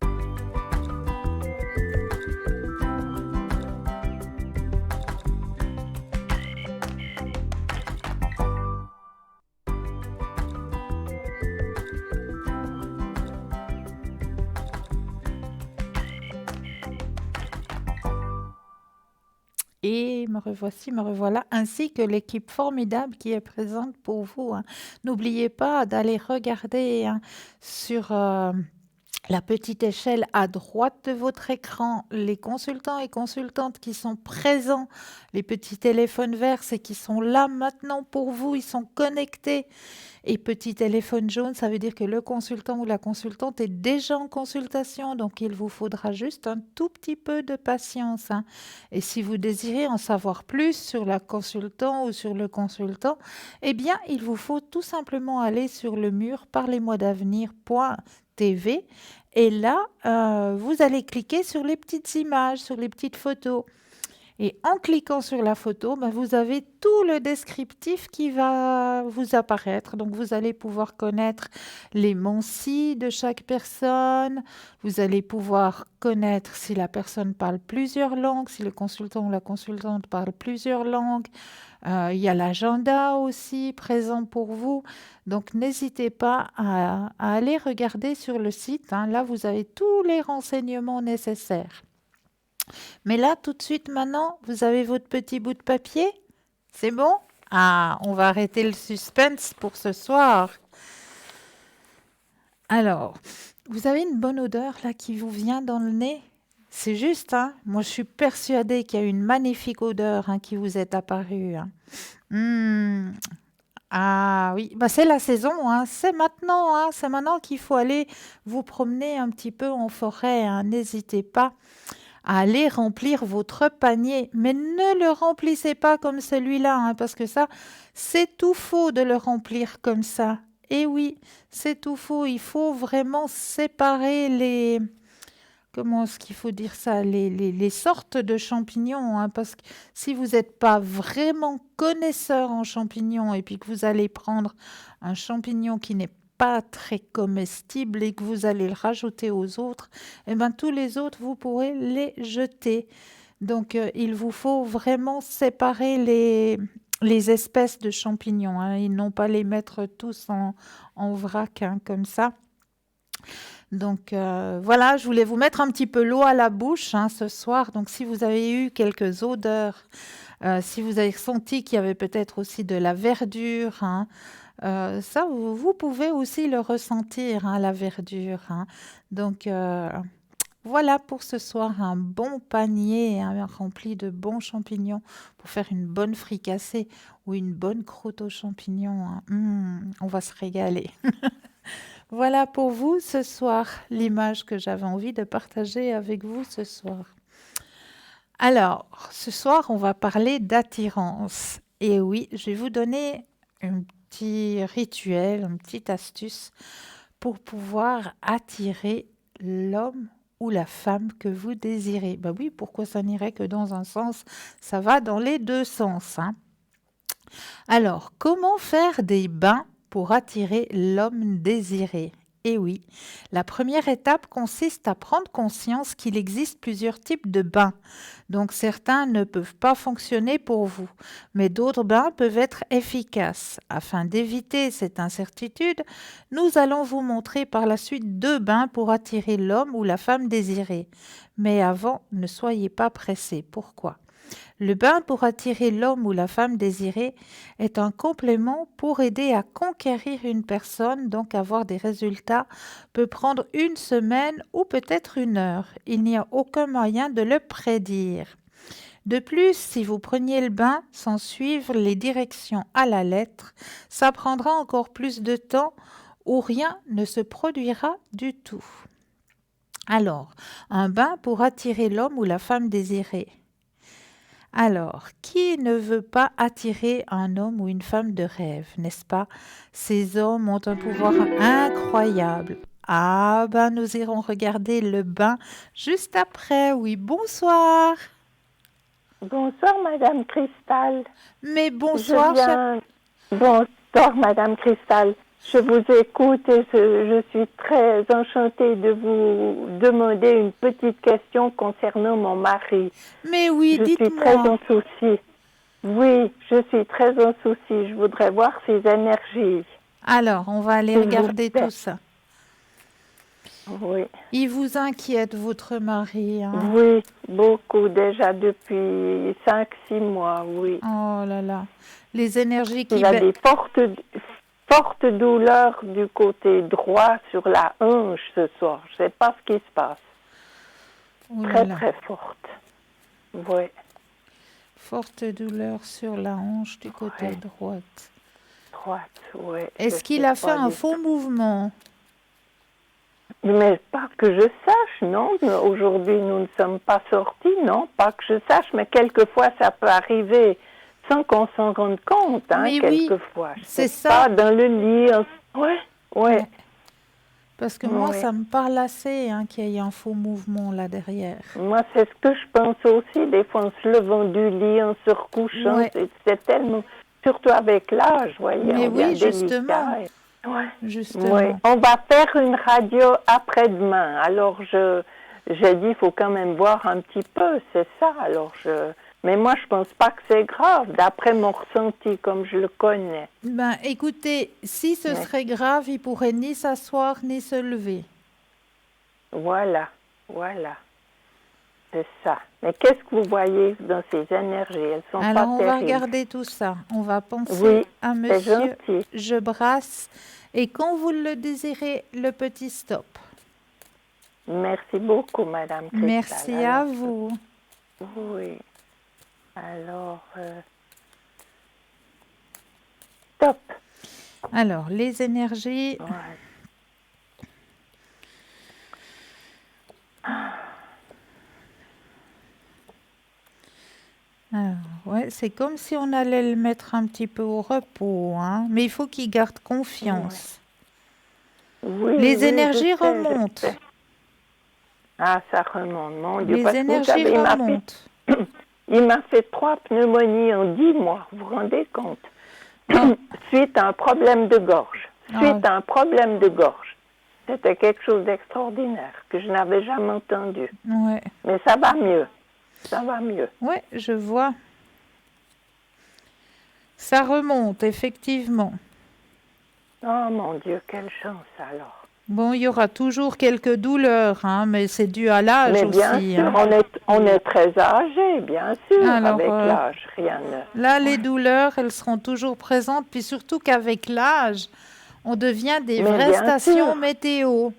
Et me revoici, me revoilà, ainsi que l'équipe formidable qui est présente pour vous. N'oubliez pas d'aller regarder sur la petite échelle à droite de votre écran les consultants et consultantes qui sont présents, les petits téléphones verts, c'est qui sont là maintenant pour vous, ils sont connectés. Et petit téléphone jaune, ça veut dire que le consultant ou la consultante est déjà en consultation, donc il vous faudra juste un tout petit peu de patience. Et si vous désirez en savoir plus sur la consultante ou sur le consultant, eh bien, il vous faut tout simplement aller sur le mur parlez-moi-d'avenir.tv et là, vous allez cliquer sur les petites images, sur les petites photos. Et en cliquant sur la photo, vous avez tout le descriptif qui va vous apparaître. Donc, vous allez pouvoir connaître les mensis de chaque personne. Vous allez pouvoir connaître si la personne parle plusieurs langues, si le consultant ou la consultante parle plusieurs langues. Il y a l'agenda aussi présent pour vous. Donc, n'hésitez pas à aller regarder sur le site. Là, vous avez tous les renseignements nécessaires. Mais là, tout de suite, maintenant, vous avez votre petit bout de papier? C'est bon? On va arrêter le suspense pour ce soir. Alors, vous avez une bonne odeur là qui vous vient dans le nez? C'est juste, moi je suis persuadée qu'il y a une magnifique odeur qui vous est apparue. Ah oui, c'est la saison, c'est maintenant qu'il faut aller vous promener un petit peu en forêt. N'hésitez pas à aller remplir votre panier. Mais ne le remplissez pas comme celui-là, hein, parce que ça, c'est tout faux de le remplir comme ça. Et oui, c'est tout faux. Il faut vraiment séparer les... Comment est-ce qu'il faut dire ça? Les sortes de champignons, hein, parce que si vous n'êtes pas vraiment connaisseur en champignons et puis que vous allez prendre un champignon qui n'est pas très comestible et que vous allez le rajouter aux autres, eh ben, tous les autres, vous pourrez les jeter. Donc, il vous faut vraiment séparer les espèces de champignons, hein, et non pas les mettre tous en vrac, hein, comme ça. Donc voilà, je voulais vous mettre un petit peu l'eau à la bouche, hein, ce soir. Donc si vous avez eu quelques odeurs, si vous avez senti qu'il y avait peut-être aussi de la verdure, hein, ça, vous pouvez aussi le ressentir, hein, la verdure, hein. Donc voilà pour ce soir, un bon panier, hein, rempli de bons champignons pour faire une bonne fricassée ou une bonne croûte aux champignons, hein. On va se régaler. Voilà pour vous ce soir, l'image que j'avais envie de partager avec vous ce soir. Alors, ce soir, on va parler d'attirance. Et oui, je vais vous donner un petit rituel, une petite astuce pour pouvoir attirer l'homme ou la femme que vous désirez. Ben oui, pourquoi ça n'irait que dans un sens? Ça va dans les deux sens, hein. Alors, comment faire des bains pour attirer l'homme désiré? Eh oui, la première étape consiste à prendre conscience qu'il existe plusieurs types de bains. Donc certains ne peuvent pas fonctionner pour vous, mais d'autres bains peuvent être efficaces. Afin d'éviter cette incertitude, nous allons vous montrer par la suite 2 bains pour attirer l'homme ou la femme désirée. Mais avant, ne soyez pas pressés. Pourquoi? Le bain pour attirer l'homme ou la femme désirée est un complément pour aider à conquérir une personne, donc avoir des résultats, peut prendre 1 semaine ou peut-être 1 heure. Il n'y a aucun moyen de le prédire. De plus, si vous preniez le bain sans suivre les directions à la lettre, ça prendra encore plus de temps ou rien ne se produira du tout. Alors, un bain pour attirer l'homme ou la femme désirée. Alors, qui ne veut pas attirer un homme ou une femme de rêve, n'est-ce pas? Ces hommes ont un pouvoir incroyable. Ah ben, nous irons regarder le bain juste après. Oui, bonsoir. Bonsoir, Madame Cristal. Mais bonsoir, Bonsoir, Madame Cristal. Je vous écoute et je suis très enchantée de vous demander une petite question concernant mon mari. Mais oui, dites-moi. Je suis très en souci. Oui, je suis très en souci. Je voudrais voir ses énergies. Alors, on va aller regarder tout ça. Oui. Il vous inquiète, votre mari, hein? Oui, beaucoup déjà depuis 5-6 mois, oui. Oh là là. Les énergies qui... Il a des fortes douleurs du côté droit sur la hanche ce soir. Je ne sais pas ce qui se passe. Très forte. Oui. Forte douleur sur la hanche du côté droite. Oui. Est-ce qu'il a fait un faux mouvement? Mais pas que je sache, non. Aujourd'hui, nous ne sommes pas sortis, non. Pas que je sache, mais quelquefois, ça peut arriver sans qu'on s'en rende compte, hein, mais quelquefois. Oui, c'est ça. Pas dans le lit. Ouais. Parce que moi, ça me parle assez, hein, qu'il y ait un faux mouvement là derrière. Moi, c'est ce que je pense aussi. Des fois, en se levant du lit, en se recouchant, c'est tellement... Surtout avec l'âge, voyez. Mais oui, justement. Justement. Oui. On va faire une radio après-demain. Alors, j'ai dit, il faut quand même voir un petit peu, c'est ça. Alors, mais moi, je pense pas que c'est grave, d'après mon ressenti, comme je le connais. Ben, écoutez, si ce serait grave, il pourrait ni s'asseoir, ni se lever. Voilà. C'est ça. Mais qu'est-ce que vous voyez dans ces énergies? Elles sont pas terribles. Alors, on va regarder tout ça. On va penser à monsieur. Je brasse. Et quand vous le désirez, le petit stop. Merci beaucoup, Madame Cristal. Merci à vous. Oui. Alors, stop. Alors, les énergies... Ouais. Ouais, c'est comme si on allait le mettre un petit peu au repos, hein. Mais il faut qu'il garde confiance. Oui, Les oui, énergies je sais, je remontent. sais. Ah, ça remonte, mon Dieu. Les Parce que vous énergies savez, remontent. il m'a fait 3 pneumonies en 10 mois, vous vous rendez compte? Ah. Suite à un problème de gorge. Suite Ah. à un problème de gorge. C'était quelque chose d'extraordinaire que je n'avais jamais entendu. Ouais. Mais ça va mieux. Ça va mieux. Ouais, je vois. Ça remonte, effectivement. Oh mon Dieu, quelle chance alors. Bon, il y aura toujours quelques douleurs, hein, mais c'est dû à l'âge Mais aussi. bien sûr, Hein. on est très âgé, bien sûr, Alors, avec l'âge, rien ne... Là, les douleurs, elles seront toujours présentes, puis surtout qu'avec l'âge, on devient des Mais vraies bien stations sûr. météo.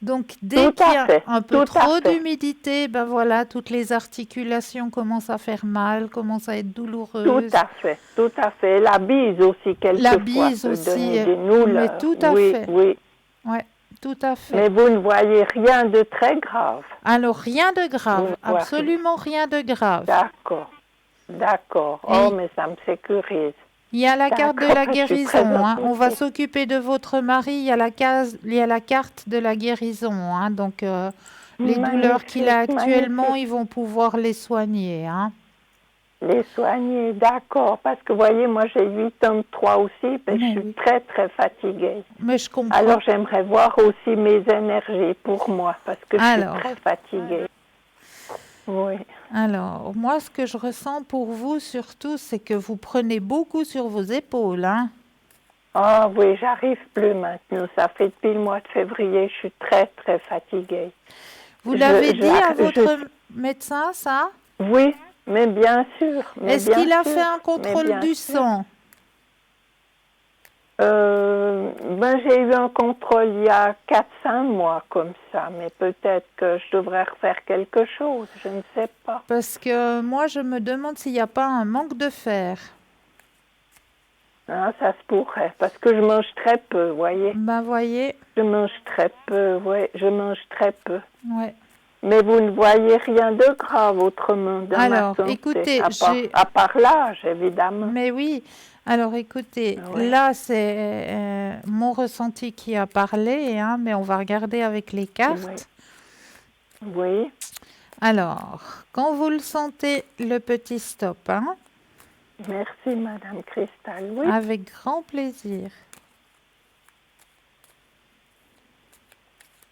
Donc, dès Tout qu'il y à a fait, un peu tout à trop fait. d'humidité, ben voilà, toutes les articulations commencent à faire mal, commencent à être douloureuses. Tout à fait, tout à fait. La bise aussi, quelquefois, La bise peut aussi, donner des mais douleurs. tout à Oui, fait. oui. Ouais, tout à fait. Mais vous ne voyez rien de très grave. Alors, rien de grave, Vous ne voyez- absolument rien de grave. D'accord, d'accord. Et- Oh, mais ça me sécurise. Il y a la carte de la D'accord, je suis très guérison. Hein. On va enchantée. s'occuper de votre mari. Il y a la carte de la guérison. Hein. Donc, les douleurs qu'il a Magnifique, actuellement, magnifique. ils vont pouvoir les soigner. Hein. Les soigner, d'accord. Parce que, vous voyez, moi, j'ai 83 aussi, mais Mais je suis oui. très, très fatiguée. Mais je comprends. Alors, j'aimerais voir aussi mes énergies pour moi, parce que je Alors. suis très fatiguée. Oui. Alors, moi, ce que je ressens pour vous, surtout, c'est que vous prenez beaucoup sur vos épaules. Hein. Ah oui, j'arrive plus maintenant. Ça fait depuis le mois de février, je suis très, très fatiguée. Vous l'avez dit à je- votre médecin, ça? Oui, mais bien sûr. Est-ce qu'il a fait un contrôle du sang? Ben, j'ai eu un contrôle il y a 4-5 mois comme ça, mais peut-être que je devrais refaire quelque chose, je ne sais pas. Parce que moi, je me demande s'il n'y a pas un manque de fer. Ah, ça se pourrait, parce que je mange très peu, voyez. Ben, voyez, Je mange très peu, oui, je mange très peu. ouais. Mais vous ne voyez rien de grave autrement dans Alors, ma santé, écoutez, à part l'âge, évidemment. Mais oui, alors écoutez, Ouais. là, c'est mon ressenti qui a parlé, hein, mais on va regarder avec les cartes. Oui. Alors, quand vous le sentez, le petit stop, hein, Merci, Madame Cristal. Oui. avec grand plaisir.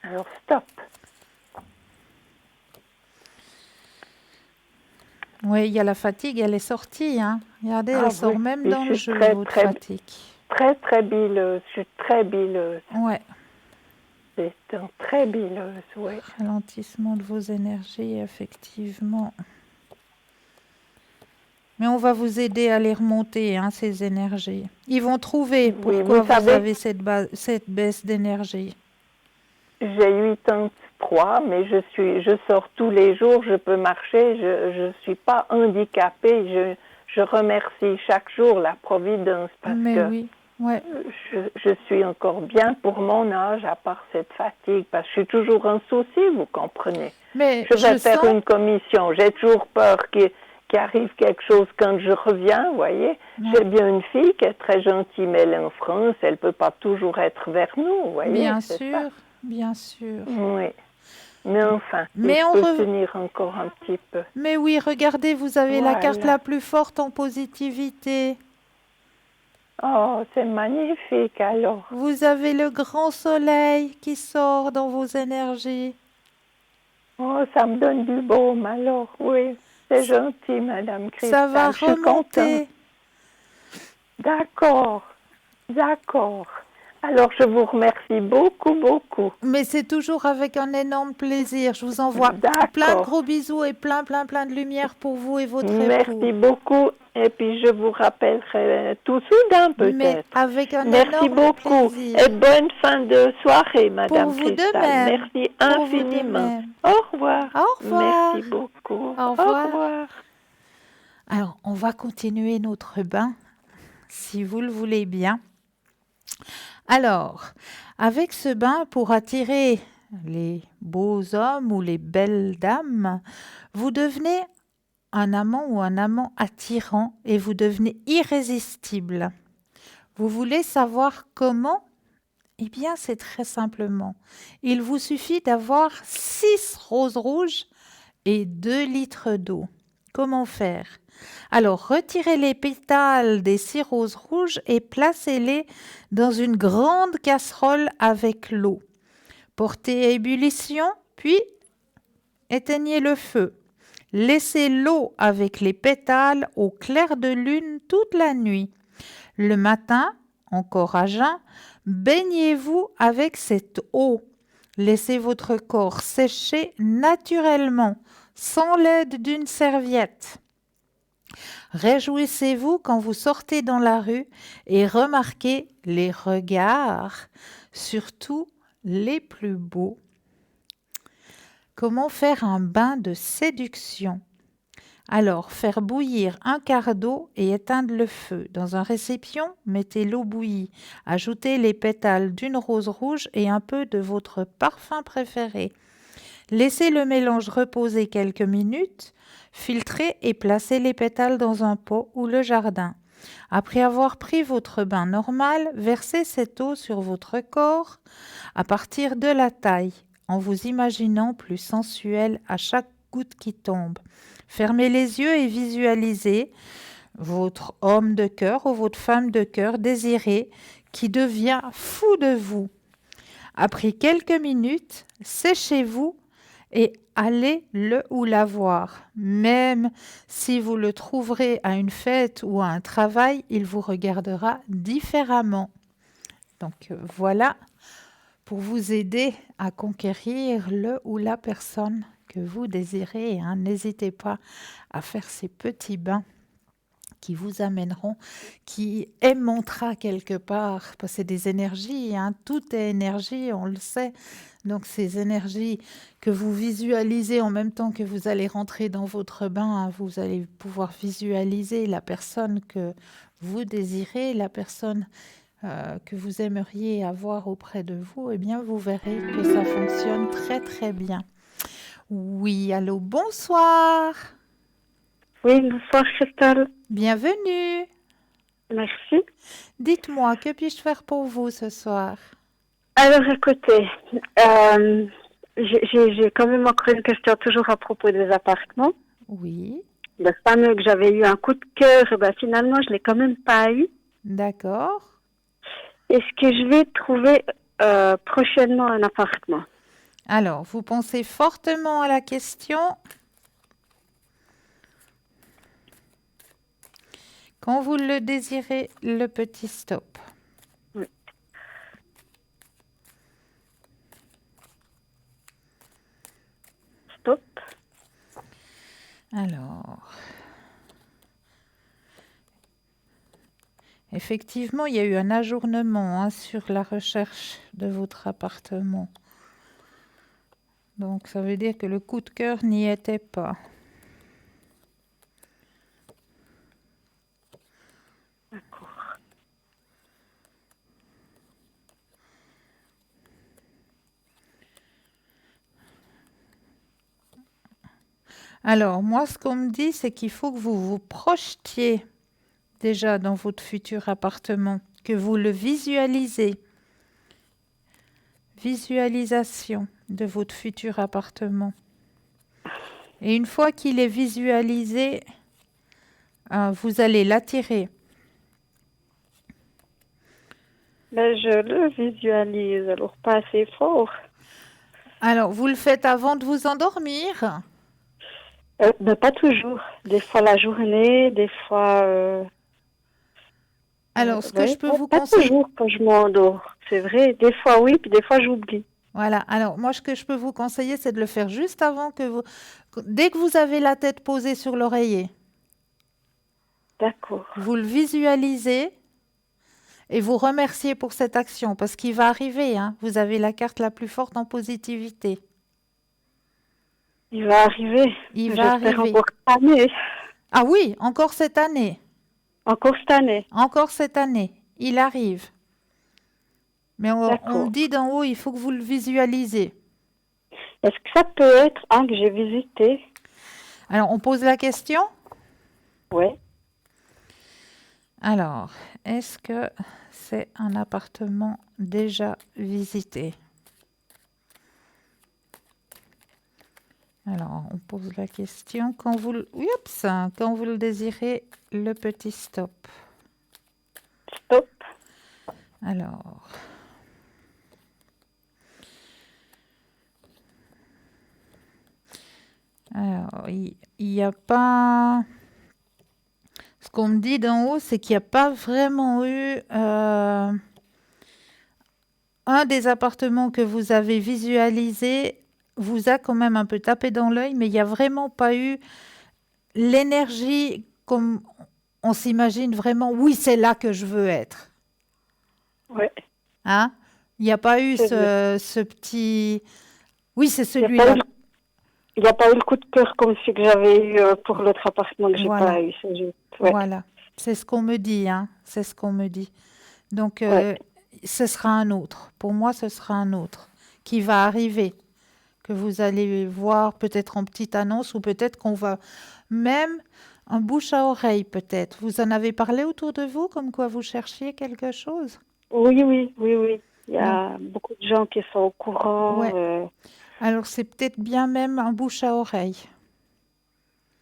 Alors, stop. Oui, il y a la fatigue, elle est sortie, hein. Regardez, Ah elle sort oui, même oui, dans je le suis jeu, très, votre très- fatigue. Très, très bileuse. Je suis très bileuse. Ouais, C'est un très bileuse, oui. ralentissement de vos énergies, effectivement. Mais on va vous aider à les remonter, hein, ces énergies. Ils vont trouver Oui, pourquoi vous vous savez- avez cette baisse d'énergie. J'ai 83, mais je sors tous les jours, je peux marcher, je suis pas handicapée. Je remercie chaque jour la Providence parce Mais que oui, ouais. je suis encore bien pour mon âge, à part cette fatigue, parce que je suis toujours en souci, vous comprenez. Mais Je vais je faire sens... une commission, j'ai toujours peur qu'il arrive quelque chose quand je reviens, vous voyez. Ouais. J'ai bien une fille qui est très gentille, mais elle est en France, elle peut pas toujours être vers nous, vous voyez. Bien c'est sûr, ça. bien sûr. Oui. Mais enfin, Mais je on peux re- tenir encore un petit peu. Mais oui, regardez, vous avez la carte Voilà. la plus forte en positivité. Oh, c'est magnifique alors. Vous avez le grand soleil qui sort dans vos énergies. Oh, ça me donne du baume alors, oui. C'est gentil, Madame Cristal. Ça va je suis contente. remonter. D'accord, d'accord. Alors, je vous remercie beaucoup, beaucoup. Mais c'est toujours avec un énorme plaisir. Je vous envoie D'accord. plein de gros bisous et plein de lumière pour vous et votre Merci époux. beaucoup. Et puis, je vous rappellerai tout soudain, Mais peut-être. avec un Merci énorme beaucoup. plaisir. Et bonne fin de soirée, Madame vous de Cristal. même. Merci Pour vous de infiniment. même. Au revoir. Au revoir. Merci beaucoup. Au revoir. Au revoir. Alors, on va continuer notre bain, si vous le voulez bien. Alors, avec ce bain, pour attirer les beaux hommes ou les belles dames, vous devenez un amant ou un amant attirant et vous devenez irrésistible. Vous voulez savoir comment? Eh bien, c'est très simplement. Il vous suffit d'avoir 6 roses rouges et 2 litres d'eau. Comment faire? Alors, retirez les pétales des 6 roses rouges et placez-les dans une grande casserole avec l'eau. Portez à ébullition, puis éteignez le feu. Laissez l'eau avec les pétales au clair de lune toute la nuit. Le matin, encore à jeun, baignez-vous avec cette eau. Laissez votre corps sécher naturellement, sans l'aide d'une serviette. Réjouissez-vous quand vous sortez dans la rue et remarquez les regards, surtout les plus beaux. Comment faire un bain de séduction? Alors, faire bouillir un quart d'eau et éteindre le feu. Dans un récipient, mettez l'eau bouillie. Ajoutez les pétales d'une rose rouge et un peu de votre parfum préféré. Laissez le mélange reposer quelques minutes. Filtrez et placez les pétales dans un pot ou le jardin. Après avoir pris votre bain normal, versez cette eau sur votre corps à partir de la taille, en vous imaginant plus sensuel à chaque goutte qui tombe. Fermez les yeux et visualisez votre homme de cœur ou votre femme de cœur désirée qui devient fou de vous. Après quelques minutes, séchez-vous et allez le ou la voir. Même si vous le trouverez à une fête ou à un travail, il vous regardera différemment. Donc voilà pour vous aider à conquérir le ou la personne que vous désirez. N'hésitez pas à faire ces petits bains qui vous amèneront, qui aimantera quelque part, parce que c'est des énergies, tout est énergie, on le sait. Donc ces énergies que vous visualisez en même temps que vous allez rentrer dans votre bain, vous allez pouvoir visualiser la personne que vous désirez, la personne que vous aimeriez avoir auprès de vous, eh bien vous verrez que ça fonctionne très très bien. Oui, allô, bonsoir. Oui, bonsoir Christelle. Bienvenue. Merci. Dites-moi, que puis-je faire pour vous ce soir? Alors écoutez, j'ai quand même encore une question toujours à propos des appartements. Oui. Le fameux que j'avais eu un coup de cœur, finalement je l'ai quand même pas eu. D'accord. Est-ce que je vais trouver prochainement un appartement? Alors, vous pensez fortement à la question. Quand vous le désirez, le petit stop. Oui. Stop. Alors, effectivement, il y a eu un ajournement sur la recherche de votre appartement. Donc, ça veut dire que le coup de cœur n'y était pas. D'accord. Alors, moi, ce qu'on me dit, c'est qu'il faut que vous vous projetiez déjà dans votre futur appartement, que vous le visualisez. Visualisation de votre futur appartement. Et une fois qu'il est visualisé, vous allez l'attirer. Ben, je le visualise, alors pas assez fort. Alors, vous le faites avant de vous endormir? Mais pas toujours. Des fois la journée, des fois... Alors, ce que je peux vous pas conseiller... toujours quand je m'endors, c'est vrai. Des fois oui, puis des fois j'oublie. Voilà. Alors, moi, ce que je peux vous conseiller, c'est de le faire juste avant que vous... Dès que vous avez la tête posée sur l'oreiller. D'accord. Vous le visualisez et vous remerciez pour cette action parce qu'il va arriver. Vous avez la carte la plus forte en positivité. Il va arriver. Il va J'espère arriver. encore cette année. Ah oui, encore cette année. Encore cette année. Encore cette année. Il arrive. Mais on D'accord. me dit d'en haut, il faut que vous le visualisez. Est-ce que ça peut être un que j'ai visité? Alors, on pose la question? Oui. Alors, est-ce que c'est un appartement déjà visité? Alors, on pose la question quand vous, oups, quand vous le désirez, le petit stop. Stop. Alors, il n'y a pas... Ce qu'on me dit d'en haut, c'est qu'il n'y a pas vraiment eu un des appartements que vous avez visualisé vous a quand même un peu tapé dans l'œil, mais il n'y a vraiment pas eu l'énergie comme on s'imagine vraiment. Oui, c'est là que je veux être. Oui. Hein? Il n'y a pas eu C'est ce petit... Oui, c'est Il n'y celui-là. a pas eu le coup de cœur comme celui que j'avais eu pour l'autre appartement que j'ai Voilà. pas eu. C'est juste. Ouais. Voilà. C'est ce qu'on me dit, hein. C'est ce qu'on me dit. Donc, Ouais. ce sera un autre. Pour moi, ce sera un autre qui va arriver, que vous allez voir peut-être en petite annonce ou peut-être qu'on va même en bouche à oreille peut-être. Vous en avez parlé autour de vous, comme quoi vous cherchiez quelque chose? Oui, oui, oui, oui. Il y a beaucoup de gens qui sont au courant. Ouais. Alors, c'est peut-être bien même en bouche à oreille.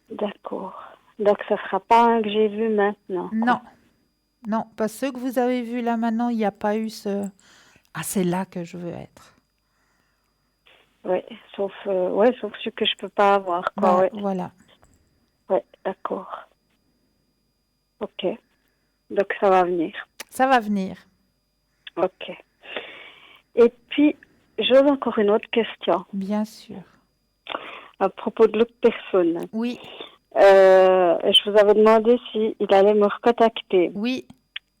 D'accord. Donc, ce ne sera pas un que j'ai vu maintenant. quoi. Non, non, pas ceux que vous avez vus là maintenant, il n'y a pas eu ce... Ah, c'est là que je veux être. Ouais, sauf ce que je peux pas avoir. Quoi, Bah, ouais. voilà. Ouais, d'accord. Ok. Donc, ça va venir. Ça va venir. Ok. Et puis, j'ose encore une autre question Bien sûr. à propos de l'autre personne. Oui, Je vous avais demandé s'il allait me recontacter. oui.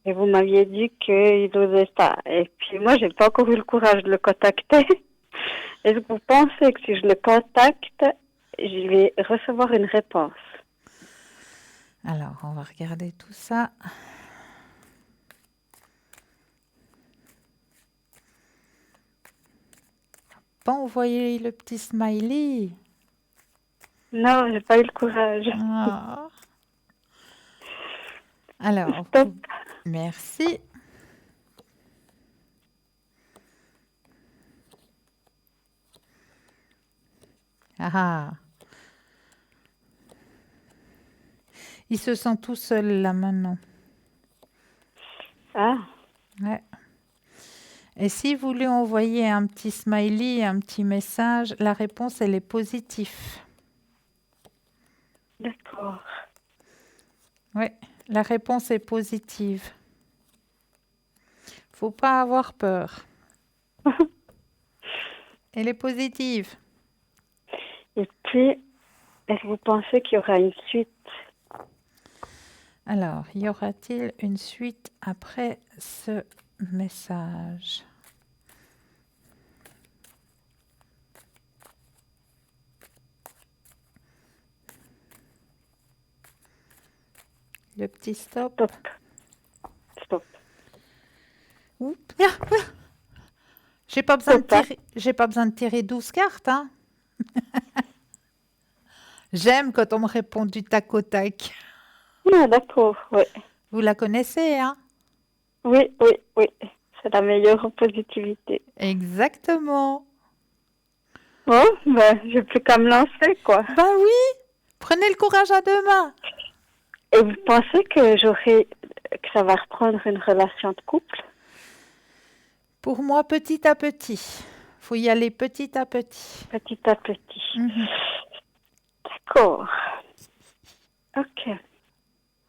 Et vous m'aviez dit qu'il n'osait pas. Et puis moi, j'ai pas encore eu le courage de le contacter. Est-ce que vous pensez que si je le contacte, je vais recevoir une réponse? Alors, on va regarder tout ça. Bon, vous voyez le petit smiley. Non, j'ai pas eu le courage. Ah. Alors, Stop. merci. Ah. Il se sent tout seul là maintenant. Ah, Ouais. Et si vous lui envoyez un petit smiley, un petit message, la réponse, elle est positive. d'accord. Oui, la réponse est positive. Faut pas avoir peur. Elle est positive. Et puis, est-ce que vous pensez qu'il y aura une suite? Alors, y aura-t-il une suite après ce message? Le petit stop. Stop. Stop. Oups. Ah. J'ai pas besoin de Stop. tirer, j'ai pas besoin de tirer 12 cartes, hein. J'aime quand on me répond du tac au tac. Ah, d'accord, oui. Vous la connaissez, hein? Oui, oui, oui. C'est la meilleure en positivité. Exactement. Bon, ben, j'ai plus qu'à me lancer, quoi. Bah oui, prenez le courage à deux mains. Et vous pensez que ça va reprendre une relation de couple? Pour moi, petit à petit. Faut y aller petit à petit. Petit à petit. Mhm. D'accord. Ok.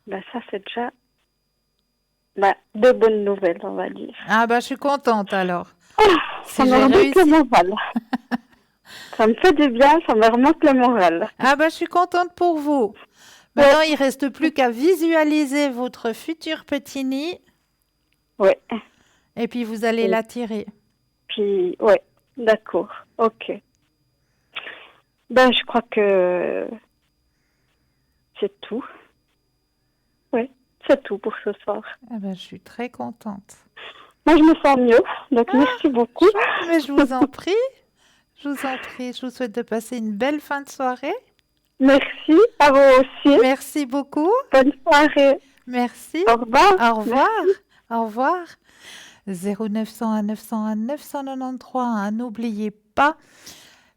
Ben, ça, c'est déjà deux bonnes nouvelles, on va dire. Ah bah je suis contente alors. Ça Si me j'ai remonte le réussi. moral. Ça me fait du bien, ça me remonte le moral. Ah bah je suis contente pour vous. Maintenant, il reste plus qu'à visualiser votre futur petit nid Oui. et puis vous allez Oui. l'attirer. Puis, ouais, d'accord. Ok. Ben, je crois que c'est tout. Oui, c'est tout pour ce soir. Ah bah je suis très contente. Moi, je me sens mieux, donc merci beaucoup. Mais je vous en prie. Je vous en prie. Je vous souhaite de passer une belle fin de soirée. Merci, à vous aussi. Merci beaucoup. Bonne soirée. Merci. Au revoir. Au revoir. Au revoir. 0901 901 993. N'oubliez pas,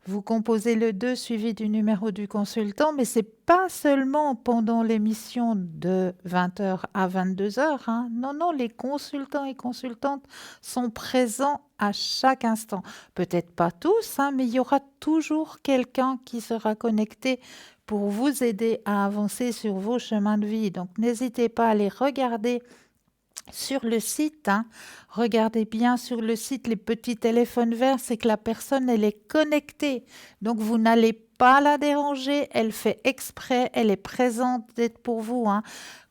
vous composez le 2 suivi du numéro du consultant, mais c'est pas seulement pendant l'émission de 20h à 22h. Non, non, les consultants et consultantes sont présents à chaque instant. Peut-être pas tous, mais il y aura toujours quelqu'un qui sera connecté pour vous aider à avancer sur vos chemins de vie. Donc, n'hésitez pas à les regarder sur le site. Regardez bien sur le site les petits téléphones verts, c'est que la personne, elle est connectée. Donc, vous n'allez pas la déranger, elle fait exprès, elle est présente d'être pour vous.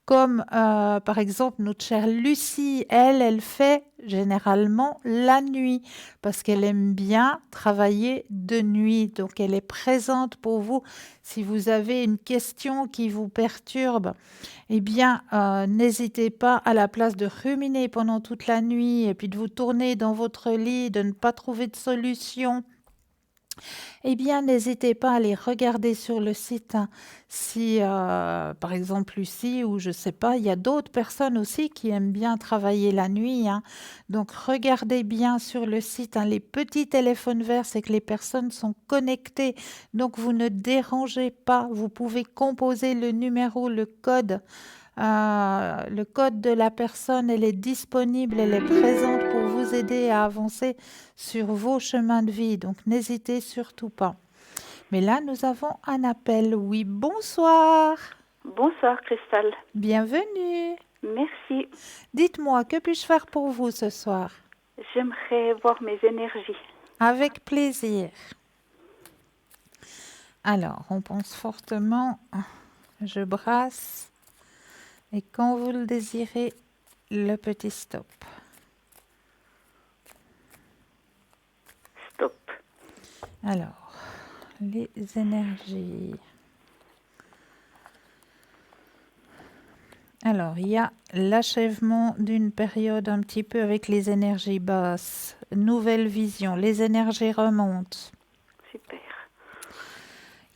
Comme par exemple notre chère Lucie, elle fait généralement la nuit parce qu'elle aime bien travailler de nuit. Donc elle est présente pour vous. Si vous avez une question qui vous perturbe, eh bien n'hésitez pas, à la place de ruminer pendant toute la nuit et puis de vous tourner dans votre lit, de ne pas trouver de solution. Eh bien, n'hésitez pas à aller regarder sur le site si, par exemple, Lucie ou je ne sais pas, il y a d'autres personnes aussi qui aiment bien travailler la nuit. Donc, regardez bien sur le site. Les petits téléphones verts, c'est que les personnes sont connectées. Donc, vous ne dérangez pas. Vous pouvez composer le numéro, le code. Le code de la personne, elle est disponible, elle est présente pour vous aider à avancer sur vos chemins de vie. Donc, n'hésitez surtout pas. Mais là, nous avons un appel. Oui, bonsoir. Bonsoir, Christelle. Bienvenue. Merci. Dites-moi, que puis-je faire pour vous ce soir? J'aimerais voir mes énergies. Avec plaisir. Alors, on pense fortement. Je brasse. Et quand vous le désirez, le petit stop. Stop. Alors, les énergies. Alors, il y a l'achèvement d'une période un petit peu avec les énergies basses, nouvelle vision, les énergies remontent. Super.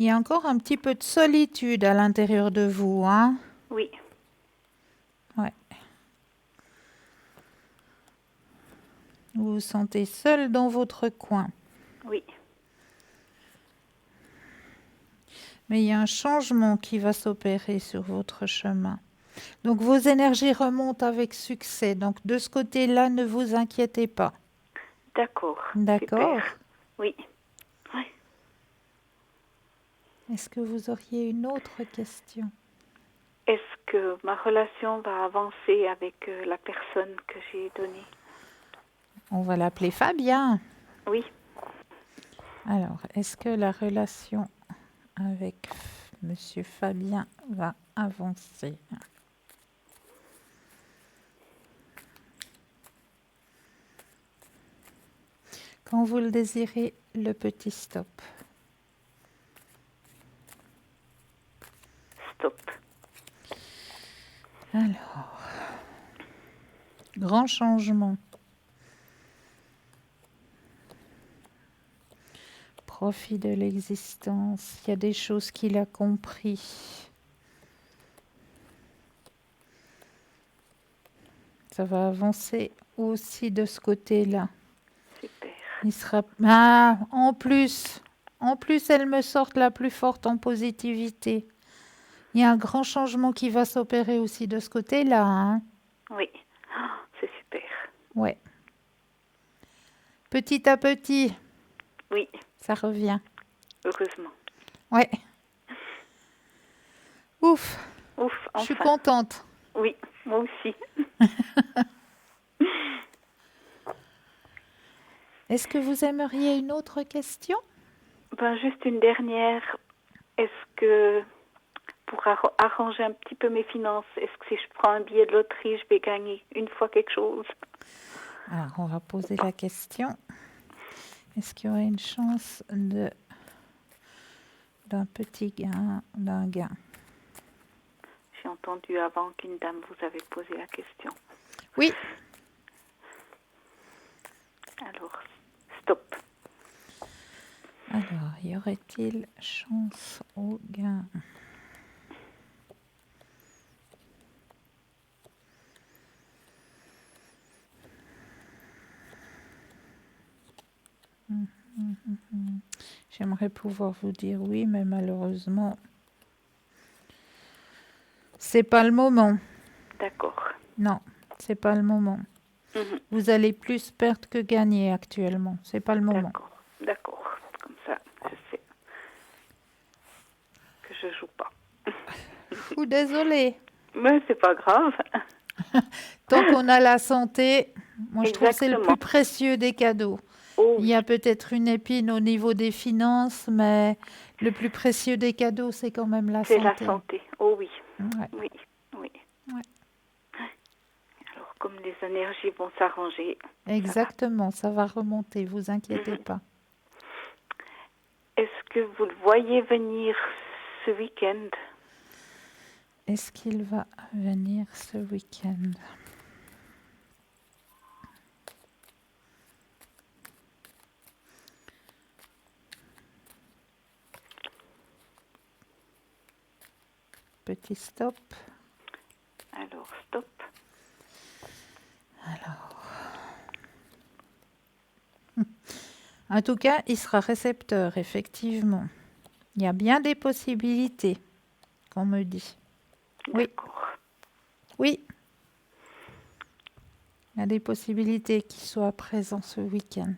Il y a encore un petit peu de solitude à l'intérieur de vous, Oui. Ouais. Vous vous sentez seul dans votre coin. Oui. Mais il y a un changement qui va s'opérer sur votre chemin. Donc vos énergies remontent avec succès. Donc de ce côté-là, ne vous inquiétez pas. D'accord. D'accord. Super. Oui. Oui. Est-ce que vous auriez une autre question? Est-ce que ma relation va avancer avec la personne que j'ai donnée? On va l'appeler Fabien. Oui. Alors, est-ce que la relation avec Monsieur Fabien va avancer? Quand vous le désirez, le petit stop. Stop. Alors, grand changement. Profit de l'existence. Il y a des choses qu'il a compris. Ça va avancer aussi de ce côté-là. Super. Il sera... en plus, elle me sort la plus forte en positivité. Il y a un grand changement qui va s'opérer aussi de ce côté-là. Oui. Oh, c'est super. Ouais. Petit à petit. Oui. Ça revient. Heureusement. Ouais. Ouf. Ouf, enfin. Je suis contente. Oui, moi aussi. Est-ce que vous aimeriez une autre question? Juste une dernière. Est-ce que, pour arranger un petit peu mes finances, est-ce que si je prends un billet de loterie, je vais gagner une fois quelque chose? Alors, on va poser la question. Est-ce qu'il y aurait une chance d'un petit gain, d'un gain? J'ai entendu avant qu'une dame vous avait posé la question. Oui. Alors, stop. Alors, y aurait-il chance au gain? J'aimerais pouvoir vous dire oui, mais malheureusement, c'est pas le moment. D'accord. Non, c'est pas le moment. Mhm. Vous allez plus perdre que gagner actuellement. C'est pas le moment. D'accord. D'accord. Comme ça, je sais que je joue pas. Ou désolée. Mais c'est pas grave. Tant qu'on a la santé, moi je trouve que c'est le Exactement. plus précieux des cadeaux. Oh, Il y a peut-être une épine au niveau des finances, mais le plus précieux des cadeaux, c'est quand même la c'est santé. la santé. Oh oui. Ouais. Oui. Oui. Ouais. Alors, comme les énergies vont s'arranger. Exactement, ça va remonter, vous inquiétez Mhm. pas. Est-ce que vous le voyez venir ce week-end? Est-ce qu'il va venir ce week-end? Petit stop. Alors, stop. En tout cas, il sera récepteur, effectivement. Il y a bien des possibilités, qu'on me dit. Oui. D'accord. Oui. Il y a des possibilités qu'il soit présent ce week-end.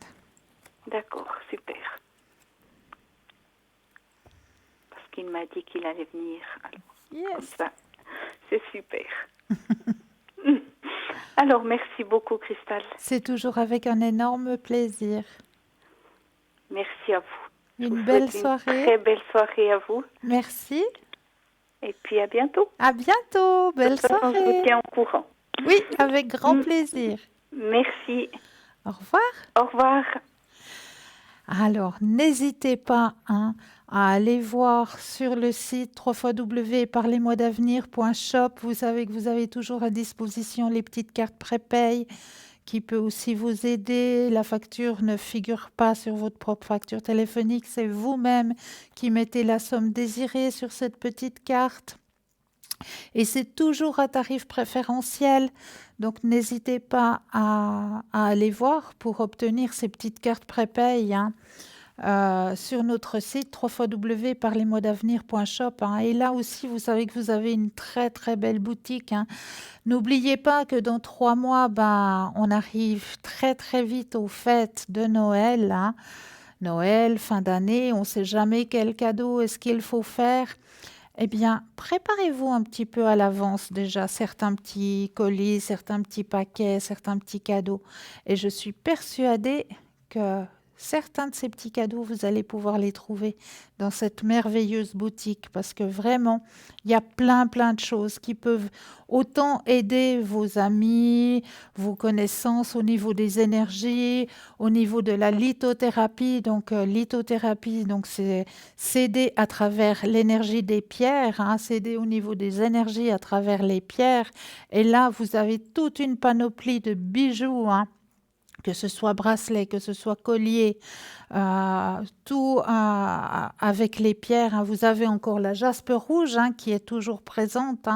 D'accord, super. Parce qu'il m'a dit qu'il allait venir. Alors, comme Yes. ça, c'est super. Alors, merci beaucoup, Cristal. C'est toujours avec un énorme plaisir. Merci à vous. Je Une vous belle souhaite soirée. Une très belle soirée à vous. Merci. Et puis à bientôt. À bientôt. Belle De toute façon, je vous soirée. tiens au courant. Oui, avec grand plaisir. Merci. Au revoir. Au revoir. Alors, n'hésitez pas à aller voir sur le site www.parlez-moi-d'avenir.shop. Vous savez que vous avez toujours à disposition les petites cartes prépaye qui peut aussi vous aider. La facture ne figure pas sur votre propre facture téléphonique. C'est vous-même qui mettez la somme désirée sur cette petite carte. Et c'est toujours à tarif préférentiel. Donc, n'hésitez pas à aller voir pour obtenir ces petites cartes prépaye sur notre site www.parlez-moi-d'avenir.shop. Et là aussi, vous savez que vous avez une très, très belle boutique. N'oubliez pas que dans 3 mois, on arrive très, très vite aux fêtes de Noël. Noël, fin d'année, on ne sait jamais quel cadeau est-ce qu'il faut faire. Eh bien, préparez-vous un petit peu à l'avance déjà, certains petits colis, certains petits paquets, certains petits cadeaux. Et je suis persuadée que certains de ces petits cadeaux, vous allez pouvoir les trouver dans cette merveilleuse boutique parce que vraiment, il y a plein de choses qui peuvent autant aider vos amis, vos connaissances au niveau des énergies, au niveau de la lithothérapie. Donc, lithothérapie, donc c'est s'aider à travers l'énergie des pierres, s'aider au niveau des énergies à travers les pierres. Et là, vous avez toute une panoplie de bijoux, que ce soit bracelet, que ce soit collier, tout avec les pierres. Vous avez encore la jaspe rouge qui est toujours présente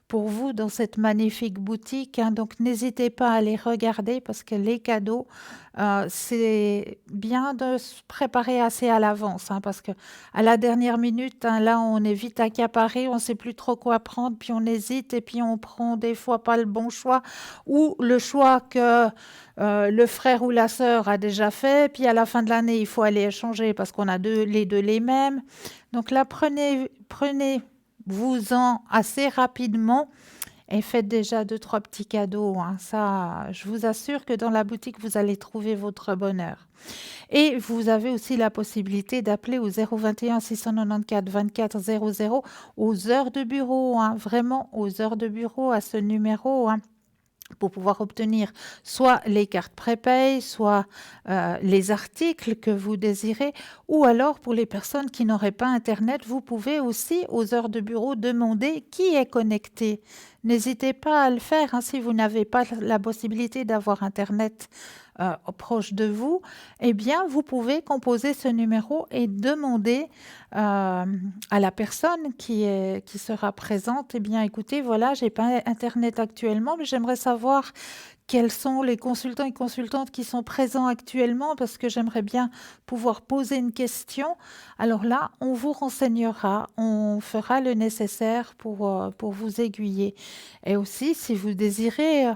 pour vous dans cette magnifique boutique. Donc, n'hésitez pas à aller regarder parce que les cadeaux, c'est bien de se préparer assez à l'avance parce que à la dernière minute, là, on est vite accaparé, on ne sait plus trop quoi prendre, puis on hésite et puis on prend des fois pas le bon choix ou le choix que le frère ou la sœur a déjà fait, puis à la fin de l'année, il faut aller échanger parce qu'on a les deux les mêmes. Donc là, prenez-vous-en assez rapidement et faites déjà 2-3 petits cadeaux. Ça, je vous assure que dans la boutique, vous allez trouver votre bonheur. Et vous avez aussi la possibilité d'appeler au 021 694 24 00 aux heures de bureau, vraiment aux heures de bureau à ce numéro, pour pouvoir obtenir soit les cartes prépaye, soit les articles que vous désirez, ou alors pour les personnes qui n'auraient pas Internet, vous pouvez aussi aux heures de bureau demander qui est connecté. N'hésitez pas à le faire si vous n'avez pas la possibilité d'avoir Internet proche de vous, eh bien, vous pouvez composer ce numéro et demander à la personne qui sera présente, eh bien, écoutez, voilà, j'ai pas Internet actuellement, mais j'aimerais savoir quels sont les consultants et consultantes qui sont présents actuellement parce que j'aimerais bien pouvoir poser une question. Alors là, on vous renseignera, on fera le nécessaire pour vous aiguiller. Et aussi, si vous désirez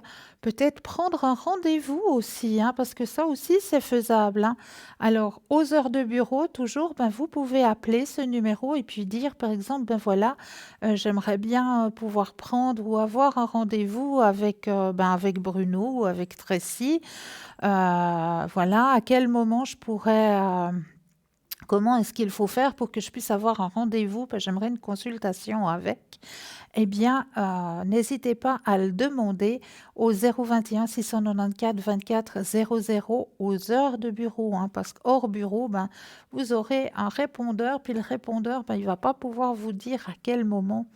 peut-être prendre un rendez-vous aussi, hein, parce que ça aussi, c'est faisable, hein. Alors, aux heures de bureau, toujours, ben, vous pouvez appeler ce numéro et puis dire, par exemple, ben voilà, j'aimerais bien pouvoir prendre ou avoir un rendez-vous avec, avec Bruno ou avec Tracy. Voilà, à quel moment je pourrais... comment est-ce qu'il faut faire pour que je puisse avoir un rendez-vous? J'aimerais une consultation avec. Eh bien, n'hésitez pas à le demander au 021 694 24 00 aux heures de bureau, hein, parce qu'hors bureau, vous aurez un répondeur, puis le répondeur, il ne va pas pouvoir vous dire à quel moment.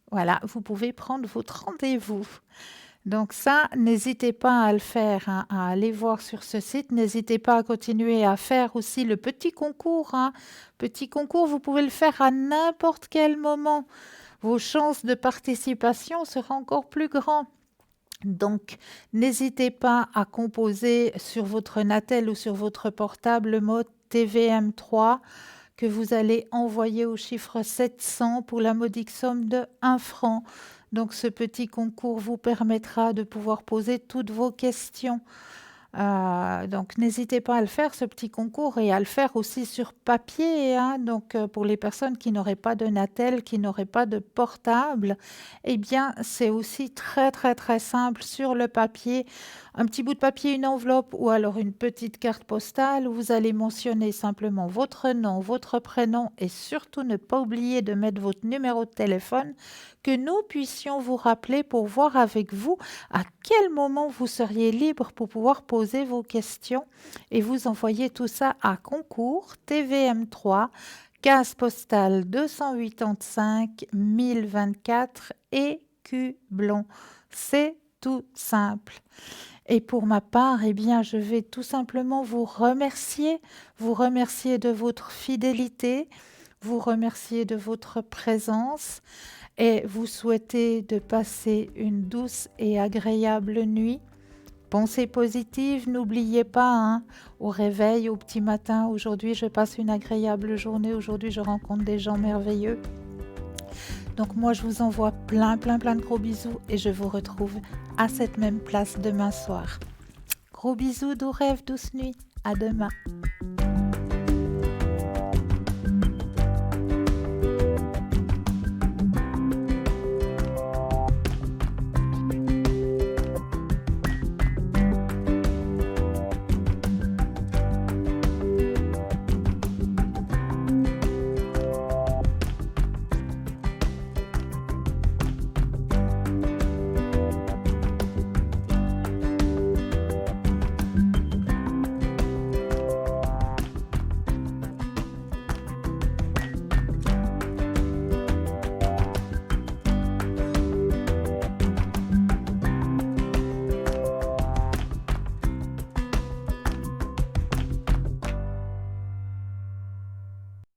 Voilà, vous pouvez prendre votre rendez-vous. Donc ça, n'hésitez pas à le faire, hein, à aller voir sur ce site. N'hésitez pas à continuer à faire aussi le petit concours, hein. Petit concours, vous pouvez le faire à n'importe quel moment. Vos chances de participation seront encore plus grandes. Donc, n'hésitez pas à composer sur votre Natel ou sur votre portable le mot TVM3 que vous allez envoyer au chiffre 700 pour la modique somme de 1 franc. Donc, ce petit concours vous permettra de pouvoir poser toutes vos questions. Donc, n'hésitez pas à le faire, ce petit concours, et à le faire aussi sur papier, hein. Donc, pour les personnes qui n'auraient pas de Natel, qui n'auraient pas de portable, eh bien, c'est aussi très, très, très simple sur le papier. Un petit bout de papier, une enveloppe ou alors une petite carte postale où vous allez mentionner simplement votre nom, votre prénom et surtout ne pas oublier de mettre votre numéro de téléphone, que nous puissions vous rappeler pour voir avec vous à quel moment vous seriez libre pour pouvoir poser vos questions et vous envoyer tout ça à concours TVM3, case postale 285 1024 Écublon. C'est tout simple. Et pour ma part, eh bien, je vais tout simplement vous remercier de votre fidélité, vous remercier de votre présence et vous souhaiter de passer une douce et agréable nuit. Pensez positive, n'oubliez pas, hein, au réveil, au petit matin, aujourd'hui je passe une agréable journée, aujourd'hui je rencontre des gens merveilleux. Donc moi je vous envoie plein de gros bisous et je vous retrouve à cette même place demain soir. Gros bisous, doux rêves, douce nuit, à demain.